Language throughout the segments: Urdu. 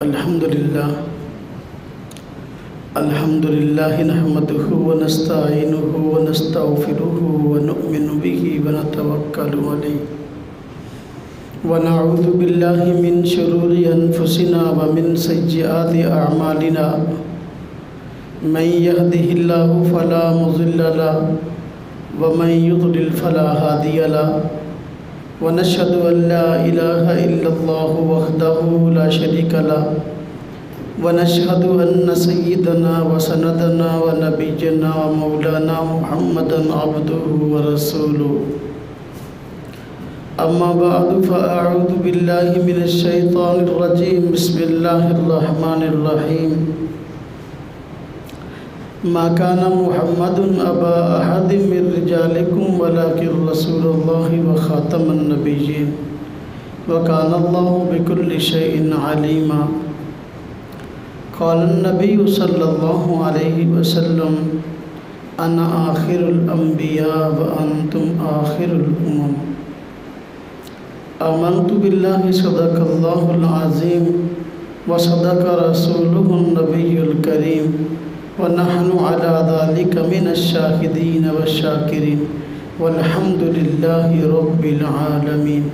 الحمد لله نحمده ونستعينه ونستغفره ونؤمن به ونتوكل عليه ونعوذ بالله من شرور أنفسنا ومن سيئات أعمالنا من يهده الله فلا مضل له ومن يضلل فلا هادي له ونشهد أن لا إله إلا الله وحده لا شريك له ونشهد أن سيدنا وسندنا ونبينا ومولانا محمدا عبده ورسوله أما بعد فأعوذ بالله من الشيطان الرجيم بسم الله الرحمن الرحيم ما كان محمد أبا أحد من رجالكم ولكن رسول الله وخاتم النبيين وكان الله بكل شيء عليما قال النبي صلى الله عليه وسلم أنا آخر الأنبياء وأنتم آخر الأمم آمنت بالله صدق الله العظيم وصدق رسوله النبي الكريم ونحن على ذلك من الشاهدين والشاكرين والحمد لله رب العالمين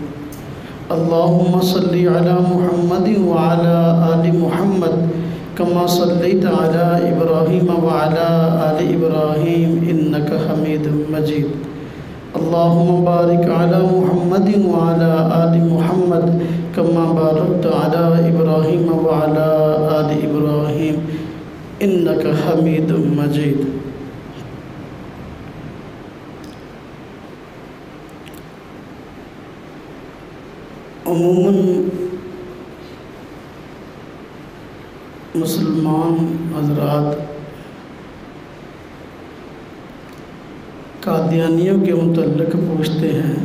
اللهم صل على محمد وعلى آل محمد كما صليت على إبراهيم وعلى آل إبراهيم إنك حميد مجيد اللهم بارك على محمد وعلى آل محمد كما باركت على إبراهيم وعلى آل إبراهيم إنك حميد مجيد عموماً مسلمان حضرات قادیانیوں کے متعلق پوچھتے ہیں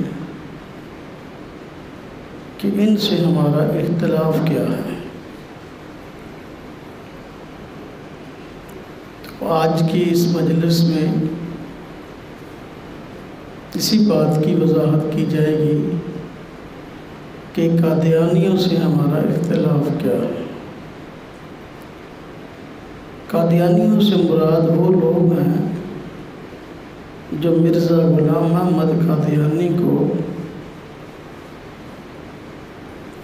کہ ان سے ہمارا اختلاف کیا ہے۔ تو آج کی اس مجلس میں اسی بات کی وضاحت کی جائے گی کہ قادیانیوں سے ہمارا اختلاف کیا ہے۔ قادیانیوں سے مراد وہ لوگ ہیں جو مرزا غلام احمد قادیانی کو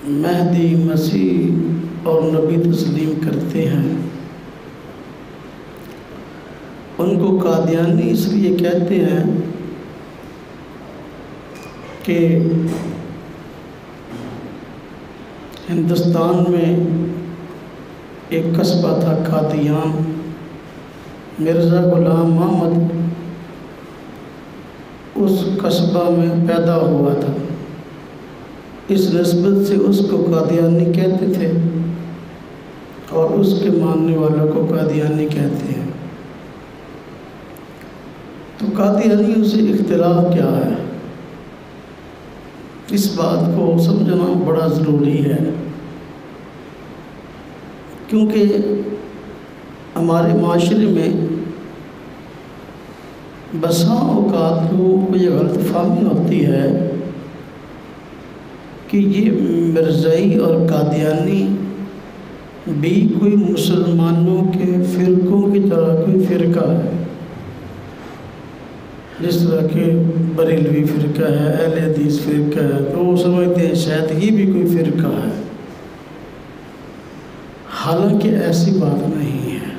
مہدی مسیح اور نبی تسلیم کرتے ہیں۔ ان کو قادیانی اس لیے کہتے ہیں کہ ہندوستان میں ایک قصبہ تھا قادیان، مرزا غلام احمد اس قصبہ میں پیدا ہوا تھا، اس نسبت سے اس کو قادیانی کہتے تھے اور اس کے ماننے والوں کو قادیانی کہتے ہیں۔ تو قادیانیوں سے اختلاف کیا ہے، اس بات کو سمجھنا بڑا ضروری ہے، کیونکہ ہمارے معاشرے میں بسا اوقات لوگوں کو یہ غلط فہمی ہوتی ہے کہ یہ مرزائی اور قادیانی بھی کوئی مسلمانوں کے فرقوں کی طرح کوئی فرقہ ہے، جس طرح کہ بریلوی فرقہ ہے، اہل حدیث فرقہ ہے، تو وہ سمجھتے ہیں شاید ہی بھی کوئی فرقہ ہے، حالانکہ ایسی بات نہیں ہے۔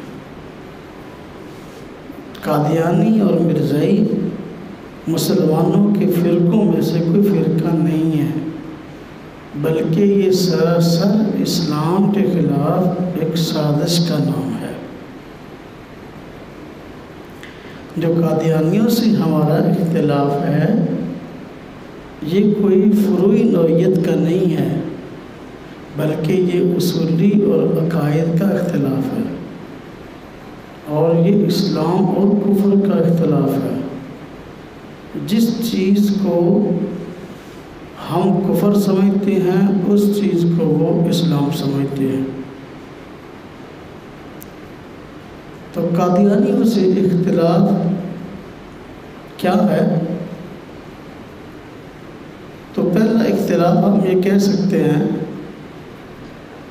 قادیانی اور مرزائی مسلمانوں کے فرقوں میں سے کوئی فرقہ نہیں ہے، بلکہ یہ سراسر اسلام کے خلاف ایک سازش کا نام ہے۔ جو قادیانیوں سے ہمارا اختلاف ہے یہ کوئی فروعی نوعیت کا نہیں ہے، بلکہ یہ اصولی اور عقائد کا اختلاف ہے، اور یہ اسلام اور کفر کا اختلاف ہے۔ جس چیز کو ہم کفر سمجھتے ہیں اس چیز کو وہ اسلام سمجھتے ہیں۔ تو قادیانیوں سے اختلاف کیا ہے؟ تو پہلا اختلاف ہم یہ کہہ سکتے ہیں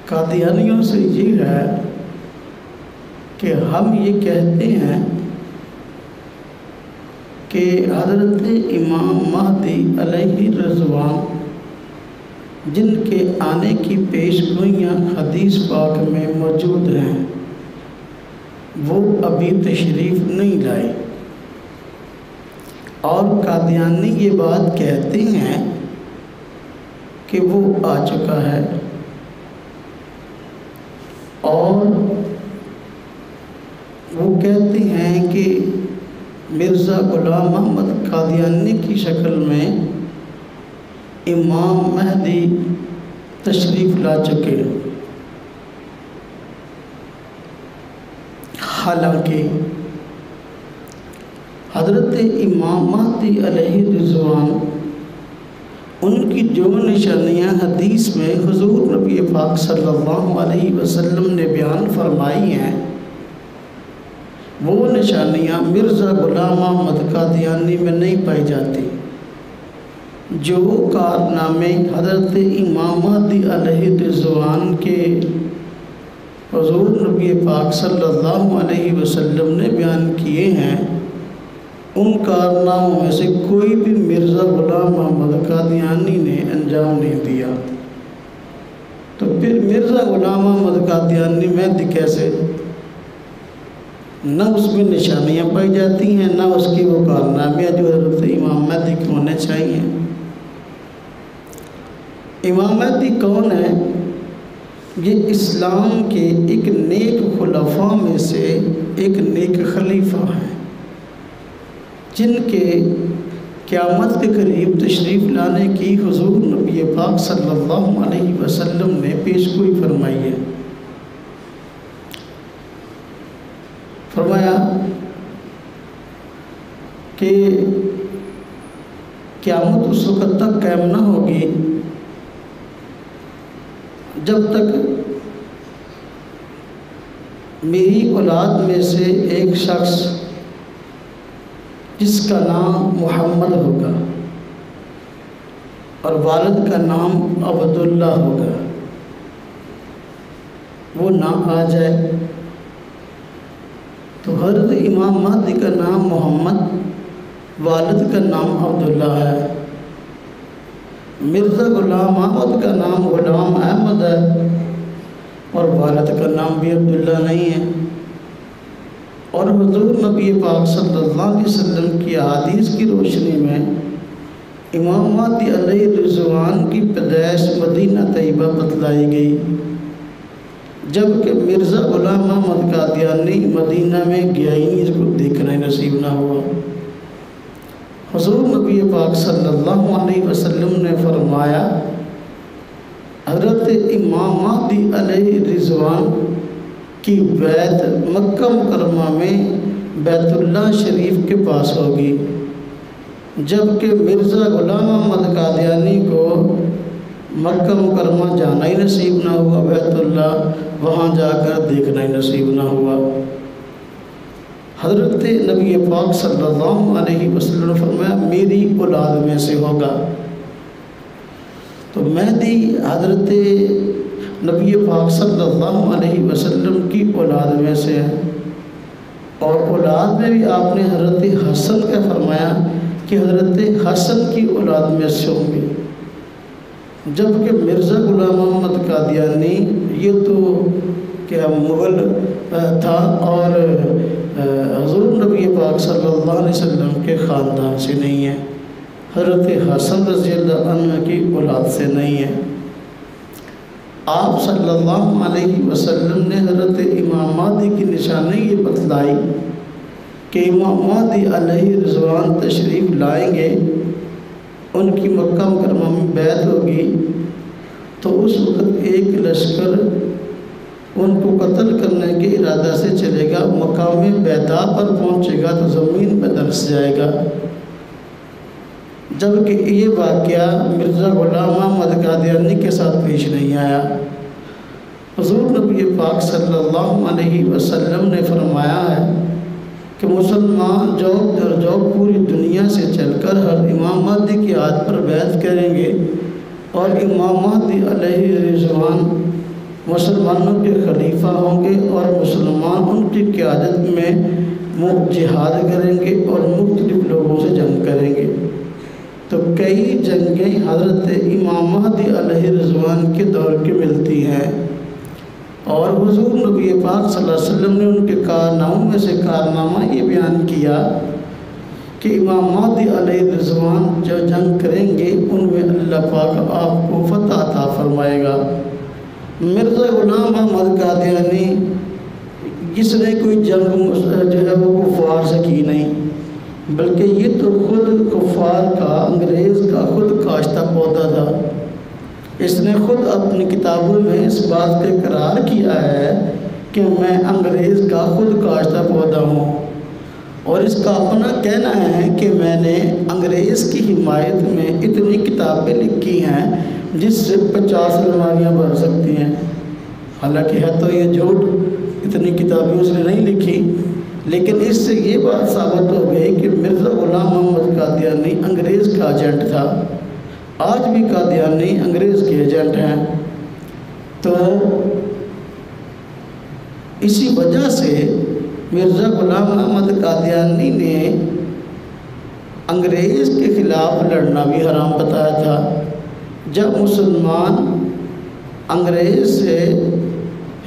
قادیانیوں سے یہ ہے کہ ہم یہ کہتے ہیں کہ حضرت امام مہدی علیہ رضوان جن کے آنے کی پیش گوئیاں حدیث پاک میں موجود ہیں وہ ابھی تشریف نہیں لائے، اور قادیانی یہ بات کہتے ہیں کہ وہ آ چکا ہے، اور وہ کہتے ہیں کہ مرزا غلام محمد قادیانی کی شکل میں امام مہدی تشریف لا چکے۔ حالانکہ حضرت امام مہدی علیہ رضوان ان کی جو نشانیاں حدیث میں حضور نبی پاک صلی اللہ علیہ وسلم نے بیان فرمائی ہیں، وہ نشانیاں مرزا غلام محمد قادیانی میں نہیں پائی جاتی۔ جو کارنامے حضرت امام مہدی علیہ رضوان کے حضور نبی پاک صلی اللہ علیہ وسلم نے بیان کیے ہیں، ان کارناموں میں سے کوئی بھی مرزا غلام محمد قادیانی نے انجام نہیں دیا۔ تو پھر مرزا غلام محمد قادیانی مہدی کیسے؟ نہ اس میں نشانیاں پائی جاتی ہیں، نہ اس کی وہ کارنامے جو حضرت امام مہدی کے ہونے چاہیے۔ امام مہدی کون ہے؟ یہ اسلام کے ایک نیک خلفاء میں سے ایک نیک خلیفہ ہیں، جن کے قیامت کے قریب تشریف لانے کی حضور نبی پاک صلی اللہ علیہ وسلم نے پیشگوئی فرمائی ہے۔ فرمایا کہ قیامت اس وقت تک قائم نہ ہوگی جب تک میری اولاد میں سے ایک شخص جس کا نام محمد ہوگا اور والد کا نام عبداللہ ہوگا وہ نہ آ جائے، تو حضرت امام مہدی کا نام محمد، والد کا نام عبداللہ ہے۔ مرزا غلام احمد کا نام غلام احمد ہے اور والد کا نام بھی عبداللہ نہیں ہے۔ اور حضور نبی پاک صلی اللہ علیہ وسلم کی احادیث کی روشنی میں امام مہدی علیہ رضوان کی پیدائش مدینہ طیبہ بتلائی گئی، جبکہ مرزا غلام احمد قادیانی مدینہ میں گیا ہی نہیں، اس کو دیکھنا ہی نصیب نہ ہوا۔ حضور نبی پاک صلی اللہ علیہ وسلم نے فرمایا، حضرت امام مہدی علیہ رضوان کی بیت مکہ مکرمہ میں بیت اللہ شریف کے پاس ہوگی، جبکہ مرزا غلام احمد قادیانی کو مکہ مکرمہ جانا ہی نصیب نہ ہوا، بیت اللہ وہاں جا کر دیکھنا ہی نصیب نہ ہوا۔ حضرت نبی پاک صلی اللہ علیہ وسلم نے فرمایا میری اولاد میں سے ہوگا۔ تو مہدی حضرت نبی پاک صلی اللہ علیہ وسلم کی اولاد میں سے ہے، اور اولاد میں بھی آپ نے حضرت حسن کا فرمایا کہ حضرت حسن کی اولاد میں سے ہوں گے، جبکہ مرزا غلام محمد قادیانی یہ تو کیا مغل تھا اور حضور نبی پاک صلی اللہ علیہ وسلم کے خاندان سے نہیں ہے، حضرت حسن رضی اللہ عنہ کی اولاد سے نہیں ہے۔ آپ صلی اللہ علیہ وسلم نے حضرت امام مہدی کی نشانی یہ بتلائی کہ امام مہدی علیہ رضوان تشریف لائیں گے، ان کی مکہ مکرمہ میں بیعت ہوگی، تو اس وقت ایک لشکر ان کو قتل کرنے کے ارادہ سے چلے گا، مقام بیضا پر پہنچے گا تو زمین پہ دھنس جائے گا، جبکہ یہ واقعہ مرزا غلام احمد قادیانی کے ساتھ پیش نہیں آیا۔ حضور نبی پاک صلی اللہ علیہ وسلم نے فرمایا ہے کہ مسلمان جوک در جوک پوری دنیا سے چل کر ہر امام مہدی کی عہد پر بیعت کریں گے، اور امام مہدی علیہ رضوان مسلمانوں کے خلیفہ ہوں گے اور مسلمان ان کی قیادت میں جہاد کریں گے اور مختلف لوگوں سے جنگ کریں گے۔ تو کئی جنگیں حضرت امام مہدی علیہ رضوان کے دور کے ملتی ہیں، اور حضور نبی پاک صلی اللہ علیہ وسلم نے ان کے کارناموں میں سے کارنامہ یہ بیان کیا کہ امام مہدی علیہ رضوان جو جنگ کریں گے ان میں اللہ پاک آپ کو فتح عطا فرمائے گا۔ مرزا غلام احمد قادیانی جس نے کوئی جنگ جو ہے وہ کفار سے کی نہیں، بلکہ یہ تو خود کفار کا، انگریز کا خود کاشتہ پودا تھا۔ اس نے خود اپنی کتابوں میں اس بات کا اقرار کیا ہے کہ میں انگریز کا خود کاشتہ پودا ہوں، اور اس کا اپنا کہنا ہے کہ میں نے انگریز کی حمایت میں اتنی کتابیں لکھی ہیں جس سے 50 الماریاں بھر سکتی ہیں۔ حالانکہ ہے تو یہ جھوٹ، اتنی کتابیں اس نے نہیں لکھی، لیکن اس سے یہ بات ثابت ہو گئی کہ مرزا غلام احمد قادیانی انگریز کا ایجنٹ تھا۔ آج بھی قادیانی انگریز کے ایجنٹ ہیں۔ تو اسی وجہ سے مرزا غلام احمد قادیانی نے انگریز کے خلاف لڑنا بھی حرام بتایا تھا۔ جب مسلمان انگریز سے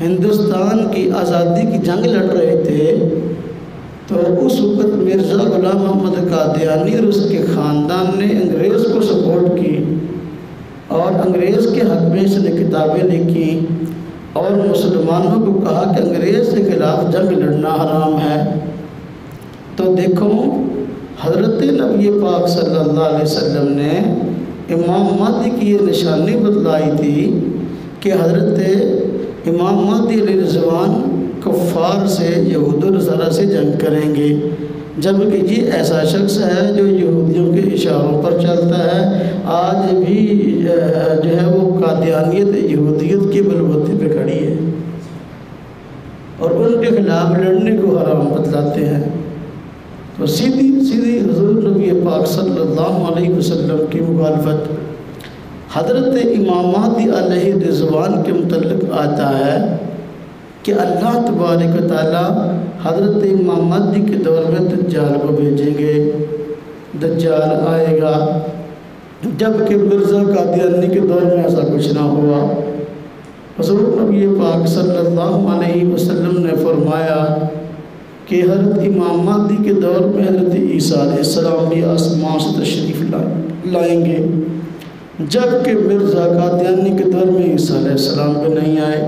ہندوستان کی آزادی کی جنگ لڑ رہے تھے تو اس وقت مرزا غلام احمد قادیانی اور اس کے خاندان نے انگریز کو سپورٹ کی، اور انگریز کے حق میں اس نے کتابیں لکھی اور مسلمانوں کو کہا کہ انگریز کے خلاف جنگ لڑنا حرام ہے۔ تو دیکھو حضرت نبی پاک صلی اللہ علیہ وسلم نے امام مہدی کی یہ نشانی بتلائی تھی کہ حضرت امام مہدی علیہ رضوان کفار سے، یہود و نصارہ سے جنگ کریں گے، جبکہ یہ ایسا شخص ہے جو یہودیوں کے اشاروں پر چلتا ہے۔ آج بھی جو ہے وہ قادیانیت یہودیت کی بلبوتے پہ کھڑی ہے، اور ان کے خلاف لڑنے کو حرام بتلاتے ہیں۔ تو سیدھی حضور نبی پاک صلی اللہ علیہ وسلم کی مخالفت حضرت امام مہدی علیہ رضوان کے متعلق آتا ہے کہ اللہ تبارک و تعالیٰ حضرت امام مہدی کے دور میں دجال کو بھیجیں گے، دجال آئے گا، جبکہ مرزا قادیانی کے دور میں ایسا کچھ نہ ہوا۔ حضور نبی پاک صلی اللہ علیہ وسلم نے فرمایا کہ حضرت امام مہدی کے دور میں حضرت عیسیٰ علیہ السلام بھی آسمان سے تشریف لائیں گے، جبکہ مرزا قادیانی کے دور میں عیسیٰ علیہ السلام بھی نہیں آئے۔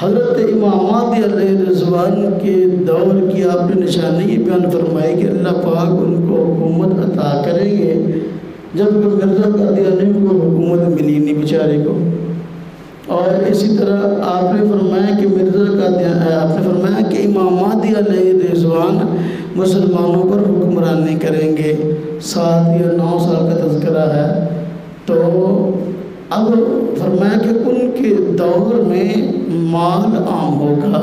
حضرت امام مہدی علیہ رضوان کے دور کی آپ نے نشانی یہ بیان فرمائی کہ اللہ پاک ان کو حکومت عطا کریں گے، جبکہ مرزا قادیانی کو حکومت ملی نہیں بیچارے کو۔ اور اسی طرح آپ نے فرمایا کہ امام مہدی علیہ رضوان مسلمانوں پر حکمرانی کریں گے، 7 یا 9 سال کا تذکرہ ہے۔ تو اب فرمایا کہ ان کے دور میں مال عام ہوگا،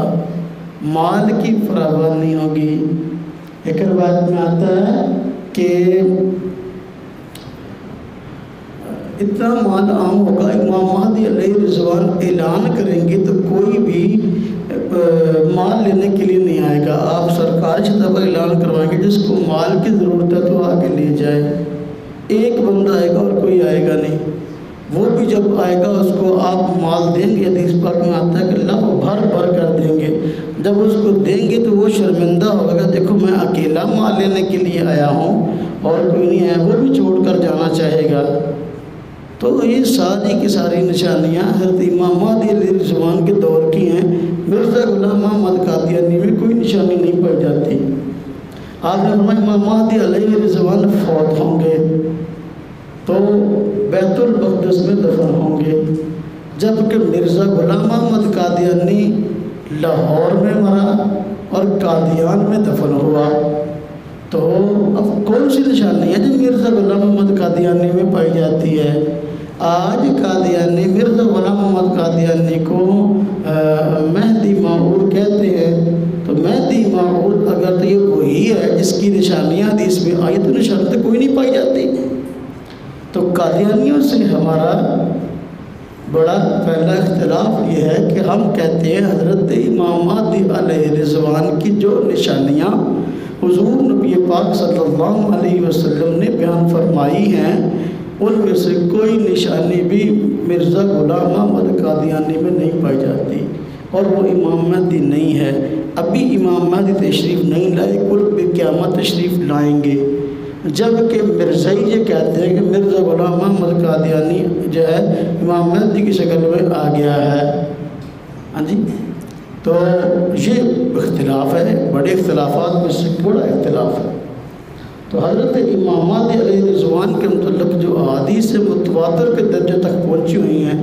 مال کی فراوانی ہوگی۔ ایک روایت میں آتا ہے کہ اتنا مال عام ہوگا، امام مہدی علیہ رضوان اعلان کریں گے تو کوئی بھی مال لینے کے لیے نہیں آئے گا۔ آپ سرکاری سطح پر اعلان کروائیں گے، جس کو مال کی ضرورت ہے تو آگے لے جائے۔ ایک بندہ آئے گا اور کوئی آئے گا نہیں، وہ بھی جب آئے گا اس کو آپ مال دیں گے، حدیث پاک میں آتا ہے کہ اللہ کو بھر بھر کر دیں گے۔ جب اس کو دیں گے تو وہ شرمندہ ہوگا، دیکھو میں اکیلا مال لینے کے لیے آیا ہوں اور کوئی نہیں آیا، وہ بھی چھوڑ کر جانا چاہے گا۔ تو یہ ساری کی ساری نشانیاں حضرت امام مہدی علیہ رضوان کے دور کی ہیں۔ مرزا غلام احمد قادیانی میں کوئی نشانی نہیں پائی جاتی۔ آپ نے فرمایا امام مہدی علیہ رضوان فوت ہوں گے تو بیت المقدس میں دفن ہوں گے، جبکہ مرزا غلام احمد قادیانی لاہور میں مرا اور قادیان میں دفن ہوا۔ تو اب کون سی نشانی ہے جو مرزا غلام احمد قادیانی میں پائی جاتی ہے؟ آج قادیانی مرزا غلام احمد قادیانی کو مہدی موعود کہتے ہیں۔ تو مہدی موعود اگر تو یہ وہی ہے جس کی نشانیاں حدیث میں آئی تو نشانی تو کوئی نہیں پائی جاتی۔ تو قادیانیوں سے ہمارا بڑا پہلا اختلاف یہ ہے کہ ہم کہتے ہیں حضرت امام مہدی علیہ رضوان کی جو نشانیاں حضور نبی پاک صلی اللہ علیہ وسلم نے بیان فرمائی ہیں ان میں سے کوئی نشانی بھی مرزا غلام احمد قادیانی میں نہیں پائی جاتی، اور وہ امام مہدی نہیں ہے۔ ابھی امام مہدی تشریف نہیں لائے، قرب قیامت تشریف لائیں گے، جبکہ مرزائی یہ کہتے ہیں کہ مرزا غلام احمد قادیانی جو ہے امام مہدی کی شکل میں آ گیا ہے۔ ہاں جی، تو یہ اختلاف ہے، بڑے اختلافات میں سے بڑا اختلاف ہے۔ تو حضرت امام مہدی علیہ رضوان کے متعلق جو احادیث متواتر کے درجے تک پہنچی ہوئی ہیں،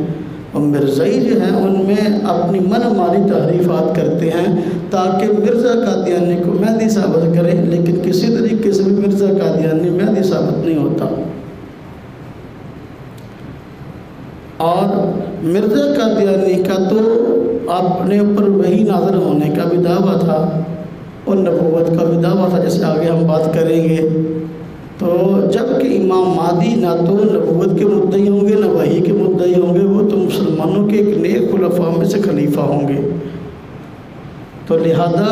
اور مرزائی جو ہیں ان میں اپنی من مانی تعریفات کرتے ہیں تاکہ مرزا قادیانی کو مہدی ثابت کریں، لیکن کسی طریقے سے بھی مرزا قادیانی مہدی ثابت نہیں ہوتا۔ اور مرزا قادیانی کا تو اپنے اوپر وحی نازل ہونے کا بھی دعویٰ تھا اور نبوت کا بھی دعویٰ تھا، جیسے آگے ہم بات کریں گے۔ تو جب کہ امام مہدی نہ تو نبوت کے مدعی ہوں گے نہ وحی کے مدعی ہوں گے، وہ تو مسلمانوں کے ایک نیک خلفاء میں سے خلیفہ ہوں گے۔ تو لہذا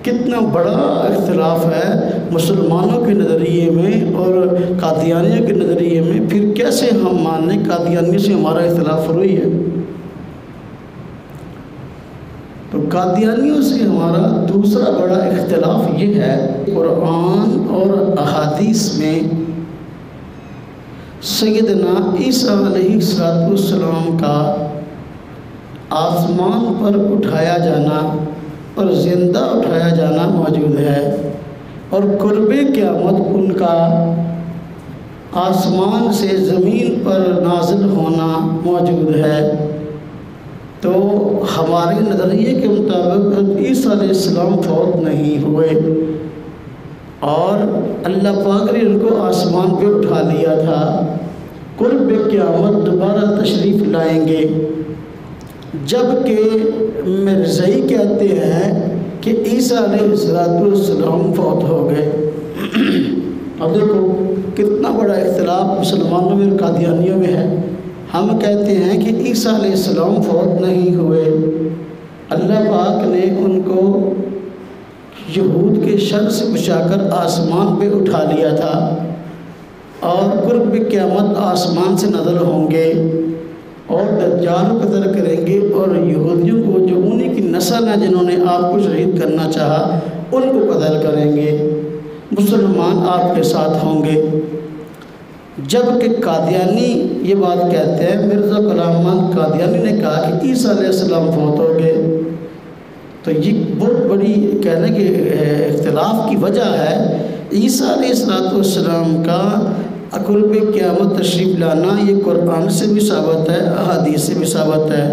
کتنا بڑا اختلاف ہے مسلمانوں کے نظریے میں اور قادیانیوں کے نظریے میں، پھر کیسے ہم مانیں قادیانیوں سے ہمارا اختلاف فروئی ہے؟ تو قادیانیوں سے ہمارا دوسرا بڑا اختلاف یہ ہے، قرآن اور احادیث میں سیدنا عیسیٰ علیہ السلام کا آسمان پر اٹھایا جانا اور زندہ اٹھایا جانا موجود ہے، اور قرب قیامت ان کا آسمان سے زمین پر نازل ہونا موجود ہے۔ تو ہمارے نظریے کے مطابق عیسیٰ علیہ السلام فوت نہیں ہوئے اور اللہ پاک نے ان کو آسمان پہ اٹھا لیا تھا۔ قرب قیامت دوبارہ تشریف لائیں گے، جبکہ مرزائی کہتے ہیں کہ عیسیٰ علیہ السلام فوت ہو گئے۔ اب دیکھو کتنا بڑا اختلاف مسلمانوں میں اور قادیانیوں میں ہے۔ ہم کہتے ہیں کہ عیسیٰ علیہ السلام فوت نہیں ہوئے، اللہ پاک نے ان کو یہود کے شر سے بچا کر آسمان پہ اٹھا لیا تھا، اور قرب قیامت آسمان سے نازل ہوں گے اور دجال کو قتل کریں گے، اور یہودیوں کو جو انہی کی نسل ہے جنہوں نے آپ کو شہید کرنا چاہا ان کو قتل کریں گے، مسلمان آپ کے ساتھ ہوں گے۔ جبکہ قادیانی یہ بات کہتے ہیں، مرزا غلام احمد قادیانی نے کہا کہ عیسیٰ علیہ السلام فوت ہو گئے۔ تو یہ بہت بڑی کہنے کے اختلاف کی وجہ ہے عیسیٰ علیہ السلام کا قرب قیامت تشریف لانا، یہ قرآن سے بھی ثابت ہے، احادیث سے بھی ثابت ہے۔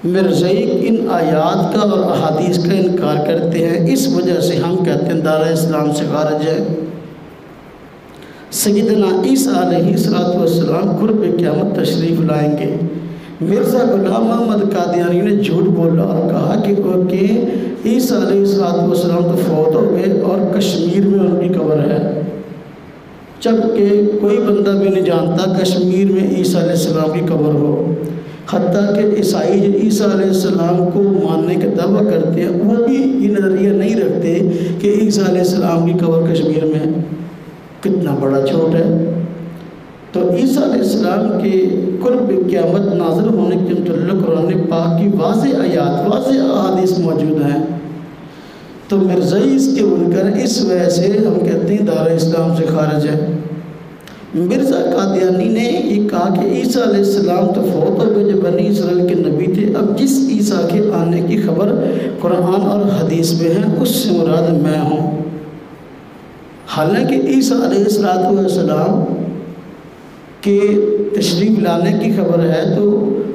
مرزائی ان آیات کا اور احادیث کا انکار کرتے ہیں، اس وجہ سے ہم کہتے ہیں دار اسلام سے خارج ہے۔ سیدنا عیسیٰ علیہ السلام قرب قیامت تشریف لائیں گے۔ مرزا غلام احمد قادیانی نے جھوٹ بولا اور کہا کہ عیسیٰ علیہ السلام تو فوت ہو گئے اور کشمیر میں ان کی قبر ہے، جبکہ کوئی بندہ بھی نہیں جانتا کشمیر میں عیسیٰ علیہ السلام کی قبر ہو۔ حتیٰ کہ عیسائی جو عیسیٰ علیہ السلام کو ماننے کا دعویٰ کرتے ہیں وہ بھی یہ نظریہ نہیں رکھتے کہ عیسیٰ علیہ السلام کی قبر کشمیر میں ہے۔ کتنا بڑا جھوٹ ہے۔ تو عیسیٰ علیہ السلام کے قرب قیامت نازل ہونے کے متعلق قرآن پاک کی واضح آیات، واضح احادیث موجود ہیں۔ تو مرزائی اس کے منکر، اس وجہ سے ہم کہتے ہیں دار اسلام سے خارج ہے۔ مرزا قادیانی نے یہ کہا کہ عیسیٰ علیہ السلام تو فوت ہو گئے جو بنی اسرائیل کے نبی تھے، اب جس عیسیٰ کے آنے کی خبر قرآن اور حدیث میں ہے اس سے مراد میں ہوں۔ حالانکہ عیسیٰ علیہ السلام کے تشریف لانے کی خبر ہے تو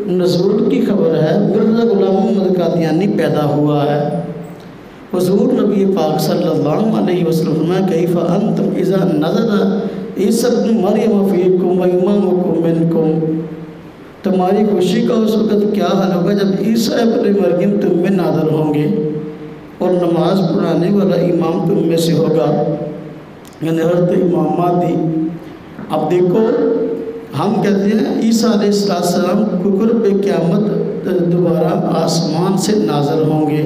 نزول کی خبر ہے، مرزا غلام احمد قادیانی پیدا ہوا ہے۔ حضور نبی پاک صلی اللہ علیہ وسلم کیف انتم اذا نزل عیسیٰ ابن مریم فیکم و امامکم منکم، تمہاری خوشی کا اس وقت کیا حال ہوگا جب عیسیٰ ابن مریم تم میں نازل ہوں گے اور نماز پڑھانے والا امام تم میں سے ہوگا، یعنی حضرت امام مہدی۔ اب دیکھو ہم کہتے ہیں عیسیٰ علیہ السلام قرب قیامت دوبارہ آسمان سے نازل ہوں گے،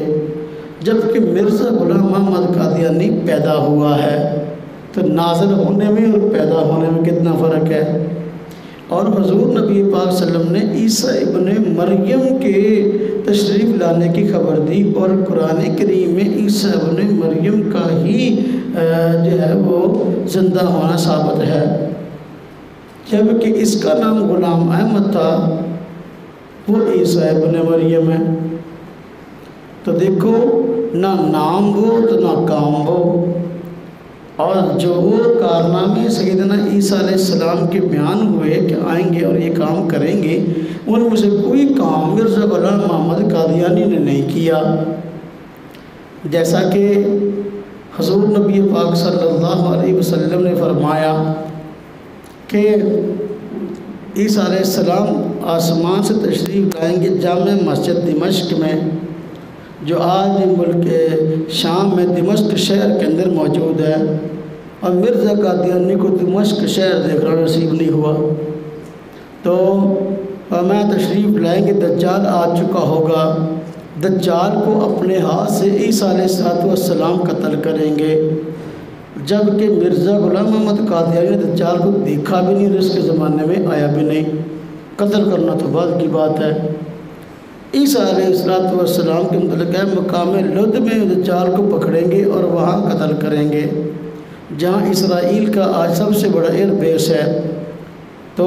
جبکہ مرزا غلام محمد قادیانی پیدا ہوا ہے۔ تو نازل ہونے میں اور پیدا ہونے میں کتنا فرق ہے۔ اور حضور نبی پاک صلی اللہ علیہ وسلم نے عیسیٰ ابن مریم کے تشریف لانے کی خبر دی، اور قرآن کریم میں عیسیٰ ابن مریم کا ہی جو ہے وہ زندہ ہونا ثابت ہے، جبکہ اس کا نام غلام احمد تھا، وہ عیسیٰ ابن مریم ہے۔ تو دیکھو، نہ نام وہ تو نہ کام وہ، اور جو وہ کارنامے سیدنا عیسیٰ علیہ السلام کے بیان ہوئے کہ آئیں گے اور یہ کام کریں گے، ان میں سے کوئی کام مرزا غلام محمد قادیانی نے نہیں کیا۔ جیسا کہ حضور نبی پاک صلی اللہ علیہ وسلم نے فرمایا کہ عیسیٰ علیہ السلام آسمان سے تشریف لائیں گے جامع مسجد دمشق میں، جو آج ملک شام میں دمشق شہر کے اندر موجود ہے، اور مرزا قادیانی کو دمشق شہر دیکھنا نصیب نہیں ہوا۔ تو میں تشریف لائیں گے، دجال آ چکا ہوگا، دجال کو اپنے ہاتھ سے عیسیٰ علیہ السلام قتل کریں گے، جبکہ مرزا غلام محمد قادیانی نے دجال کو دیکھا بھی نہیں اور اس کے زمانے میں آیا بھی نہیں، قتل کرنا تو بعد کی بات ہے۔ عیسیٰ علیہ السلام کے متعلق ہے مقام لد میں دجال کو پکڑیں گے اور وہاں قتل کریں گے، جہاں اسرائیل کا آج سب سے بڑا ایئر بیس ہے۔ تو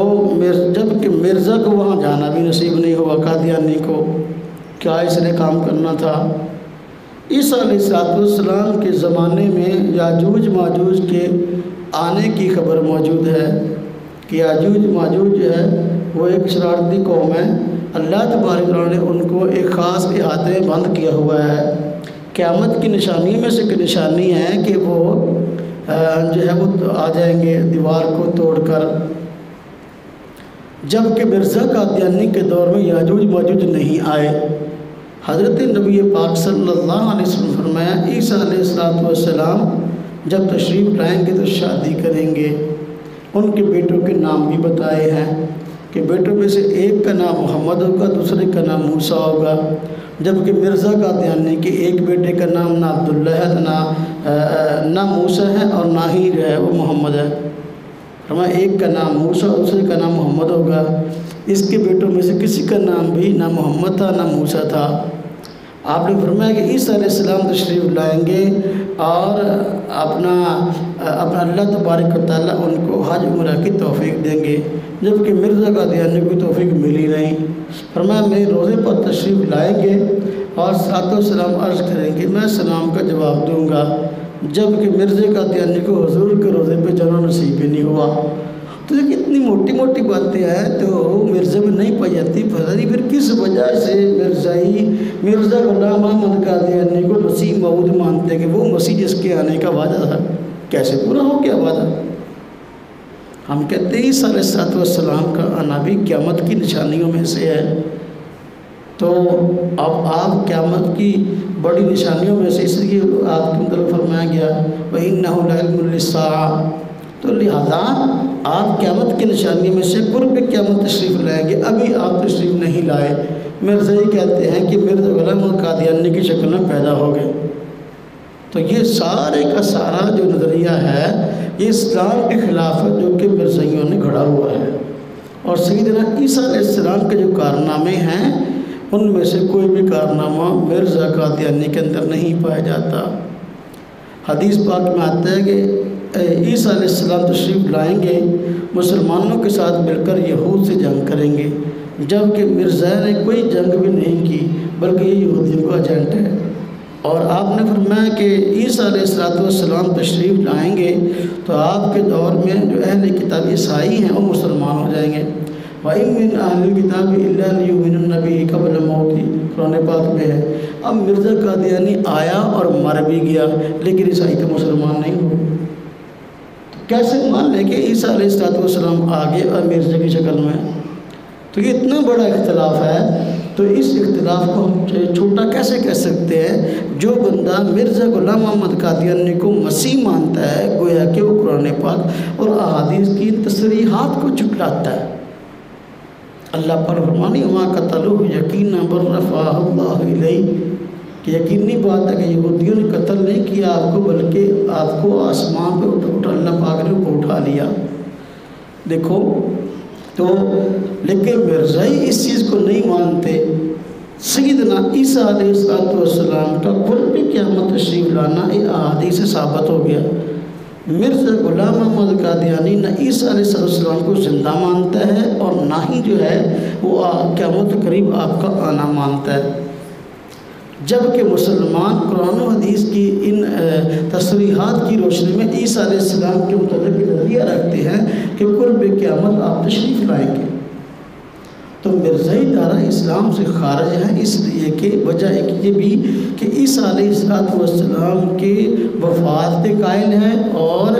جبکہ مرزا کو وہاں جانا بھی نصیب نہیں ہوا، قادیانی کو کیا اس نے کام کرنا تھا۔ عیسیٰ علیہ السلام کے زمانے میں یاجوج ماجوج کے آنے کی خبر موجود ہے کہ یاجوج ماجوج جو ہے وہ ایک شرارتی قوم ہے، اللہ تبارک و تعالیٰ نے ان کو ایک خاص احاطے میں بند کیا ہوا ہے۔ قیامت کی نشانی میں سے ایک نشانی ہے کہ وہ جو ہے وہ آ جائیں گے دیوار کو توڑ کر، جبکہ مرزا قادیانی کے دور میں یاجوج ماجوج نہیں آئے۔ حضرت نبی پاک صلی اللہ علیہ وسلم فرمایا عیسیٰ علیہ السلام جب تشریف لائیں گے تو شادی کریں گے۔ ان کے بیٹوں کے نام بھی بتائے ہیں کہ بیٹوں میں سے ایک کا نام محمد ہوگا، دوسرے کا نام موسیٰ ہوگا، جبکہ مرزا قادیانی کے ایک بیٹے کا نام نہ عبداللہ ہے، نہ موسیٰ ہے اور نہ ہی جو ہے وہ محمد ہے۔ فرمایا ایک کا نام موسیٰ، دوسرے کا نام محمد ہوگا۔ اس کے بیٹوں میں سے کسی کا نام بھی نہ محمد تھا نہ موسیٰ تھا۔ آپ نے فرمایا کہ عیسیٰ علیہ السلام تشریف لائیں گے اور اپنا اللہ تبارک و تعالیٰ ان کو حج عمرہ کی توفیق دیں گے، جبکہ مرزا قادیانی کو توفیق ملی نہیں۔ فرمایا میرے روزے پر تشریف لائیں گے اور صلاۃ و سلام عرض کریں گے، میں سلام کا جواب دوں گا، جبکہ مرزا قادیانی کو حضور کے روزے پہ جانا نصیب ہی نہیں ہوا۔ تو یہ اتنی موٹی موٹی باتیں ہیں تو مرزا میں نہیں پائی جاتی، پتہ نہیں پھر کس وجہ سے مرزا غلام محمد قادیانی کو مسیح موعود مانتے کہ وہ مسیح جس کے آنے کا وعدہ تھا کیسے پورا ہو گیا وعدہ۔ ہم کہتے ہیں عیسیٰ علیہ السلام کا آنا بھی قیامت کی نشانیوں میں سے ہے۔ تو اب آپ قیامت کی بڑی نشانیوں میں سے اس لیے آپ کی طرف فرمایا گیا وَإِنَّهُ لَعِلْمٌ لِلسَّاعَةِ، تو لہذا آپ قیامت کی نشانی میں سے قرب قیامت تشریف لائیں گے، ابھی آپ تشریف نہیں لائے۔ مرزا ہی کہتے ہیں کہ مرزا غلام قادیانی کی شکل میں پیدا ہو گئے۔ تو یہ سارے کا سارا جو نظریہ ہے یہ اسلام کے خلاف ہے، جو کہ مرزائیوں نے گھڑا ہوا ہے، اور سیدنا عیسیٰ علیہ السلام کے جو کارنامے ہیں ان میں سے کوئی بھی کارنامہ مرزا قادیانی کے اندر نہیں پایا جاتا۔ حدیث پاک میں آتا ہے کہ عیسیٰ علیہ السلام تشریف لائیں گے، مسلمانوں کے ساتھ مل کر یہود سے جنگ کریں گے، جبکہ مرزا نے کوئی جنگ بھی نہیں کی بلکہ یہ یہودیوں کا ایجنٹ ہے۔ اور آپ نے فرمایا کہ عیسیٰ علیہ السلام تشریف لائیں گے تو آپ کے دور میں جو اہل کتاب عیسائی ہیں وہ مسلمان ہو جائیں گے۔ وَإِن مِّنْ أَهْلِ الْكِتَابِ إِلَّا لِيُؤْمِنُنَّ بِهِ قَبْلَ مَوْتِهِ، قرآن پاک میں ہے۔ اب مرزا قادیانی آیا اور مر بھی گیا لیکن عیسائی تو مسلمان نہیں ہوئے، تو کیسے مان لیں کہ عیسیٰ علیہ السلام آگے اور مرزا کی شکل میں؟ تو یہ اتنا بڑا اختلاف ہے تو اس اختلاف کو ہم چھوٹا کیسے کہہ سکتے ہیں؟ جو بندہ مرزا غلام محمد قادیانی کو مسیح مانتا ہے گویا کہ وہ قرآن پاک اور احادیث کی تصریحات کو جھٹلاتا ہے۔ اللہ پر فرمانی وما قتلوہ یقینا بل رفعہ اللہ الیہ، کہ یقینی بات ہے کہ یہودیوں نے قتل نہیں کیا آپ کو، بلکہ آپ کو آسمان پہ اللہ پاک نے اوپر اٹھا لیا۔ دیکھو تو لیکن مرزائی اس چیز کو نہیں مانتے۔ سیدنا عیسیٰ علیہ السلام کا قرب قیامت تشریف لانا یہ احادیث سے ثابت ہو گیا۔ مرزا غلام محمد قادیانی نہ عیسیٰ علیہ السلام کو زندہ مانتا ہے اور نہ ہی جو ہے وہ قیامت کے قریب آپ کا آنا مانتا ہے، جبکہ مسلمان قرآن و حدیث کی ان تصریحات کی روشنی میں عیسیٰ علیہ السلام کے متعلق نظریہ رکھتے ہیں کہ قرب قیامت آپ تشریف لائیں گے۔ تو مرزائی دارہ اسلام سے خارج ہیں، اس لیے کہ وجہ ایک یہ بھی کہ عیسیٰ علیہ السلام کے وفات کے قائل ہیں، اور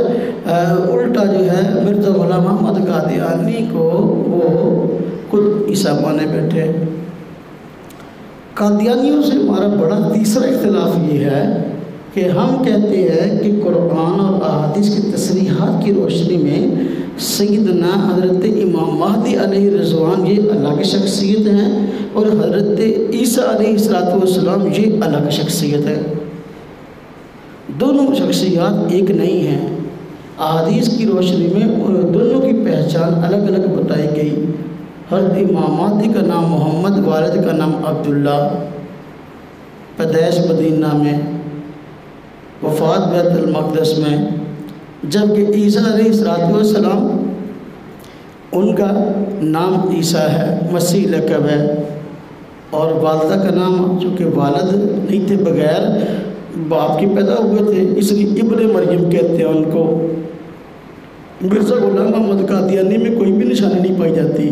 الٹا جو ہے مرزا غلام محمد قادیانی کو وہ خود عیسیٰ مانے بیٹھے ہیں۔ قادیانیوں سے ہمارا بڑا تیسرا اختلاف یہ ہے کہ ہم کہتے ہیں کہ قرآن اور احادیث کی تصریحات کی روشنی میں سیدنا حضرت امام مہدی علیہ رضوان یہ الگ شخصیت ہیں، اور حضرت عیسیٰ علیہ السلام یہ الگ شخصیت ہے۔ دونوں شخصیات ایک نہیں ہیں۔ احادیث کی روشنی میں دونوں کی پہچان الگ الگ بتائی گئی۔ حضرت امام مہدی کا نام محمد، والد کا نام عبداللہ، پیدائش مدینہ میں، وفات بیت المقدس میں، جبکہ عیسیٰ علیہ السلام ان کا نام عیسیٰ ہے، مسیح لقب ہے، اور والدہ کا نام چونکہ والد نہیں تھے، بغیر باپ کے پیدا ہوئے تھے، اس لیے ابن مریم کہتے ہیں ان کو۔ مرزا غلام محمد قادیانی میں کوئی بھی نشانی نہیں پائی جاتی،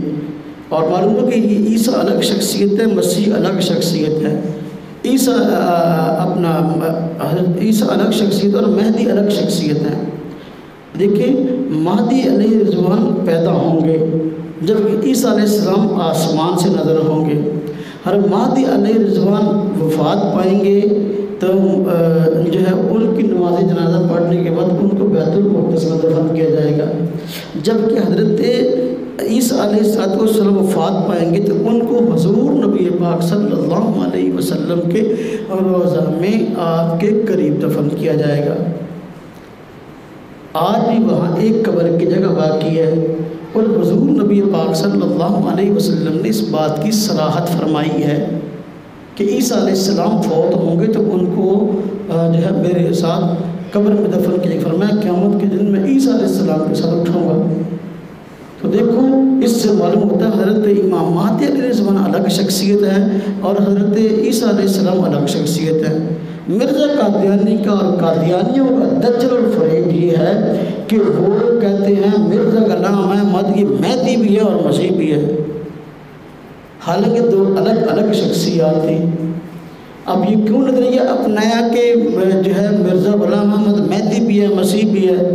اور معلوم ہے کہ یہ عیسیٰ الگ شخصیت ہے، مسیح الگ شخصیت ہے۔ عیسیٰ حضرت عیسیٰ الگ شخصیت اور مہدی الگ شخصیت ہے۔ دیکھیں مہدی علیہ رضوان پیدا ہوں گے جبکہ عیسیٰ علیہ السلام آسمان سے نظر ہوں گے۔ ہر مہدی علیہ رضوان وفات پائیں گے تو جو ہے ان کی نماز جنازہ پڑھنے کے بعد ان کو بیت المقدس میں دفن کیا جائے گا، جبکہ حضرت عیسیٰ علیہ السلام وفات پائیں گے تو ان کو حضور نبی پاک صلی اللہ علیہ وسلم کے روضہ میں آپ کے قریب دفن کیا جائے گا۔ آج بھی وہاں ایک قبر کی جگہ باقی ہے، اور حضور نبی پاک صلی اللہ علیہ وسلم نے اس بات کی صراحت فرمائی ہے کہ عیسیٰ علیہ السلام فوت ہوں گے تو ان کو جو ہے میرے ساتھ قبر میں دفن کیا، فرمایا قیامت کے دن میں عیسیٰ علیہ السلام کے ساتھ اٹھوں گا۔ تو دیکھو اس سے معلوم ہوتا ہے حضرت امام مہدی علیہ السلام الگ شخصیت ہے اور حضرت عیسیٰ علیہ السلام الگ شخصیت ہے۔ مرزا قادیانی کا اور قادیانیوں کا دجل الفریب یہ ہے کہ وہ کہتے ہیں مرزا غلام محمد یہ مہدی بھی ہے اور مسیح بھی ہے، حالانکہ دو الگ الگ شخصیات تھیں۔ اب یہ کیوں نظریہ اپنایا کہ جو ہے مرزا غلام محمد مہدی بھی ہے مسیح بھی ہے؟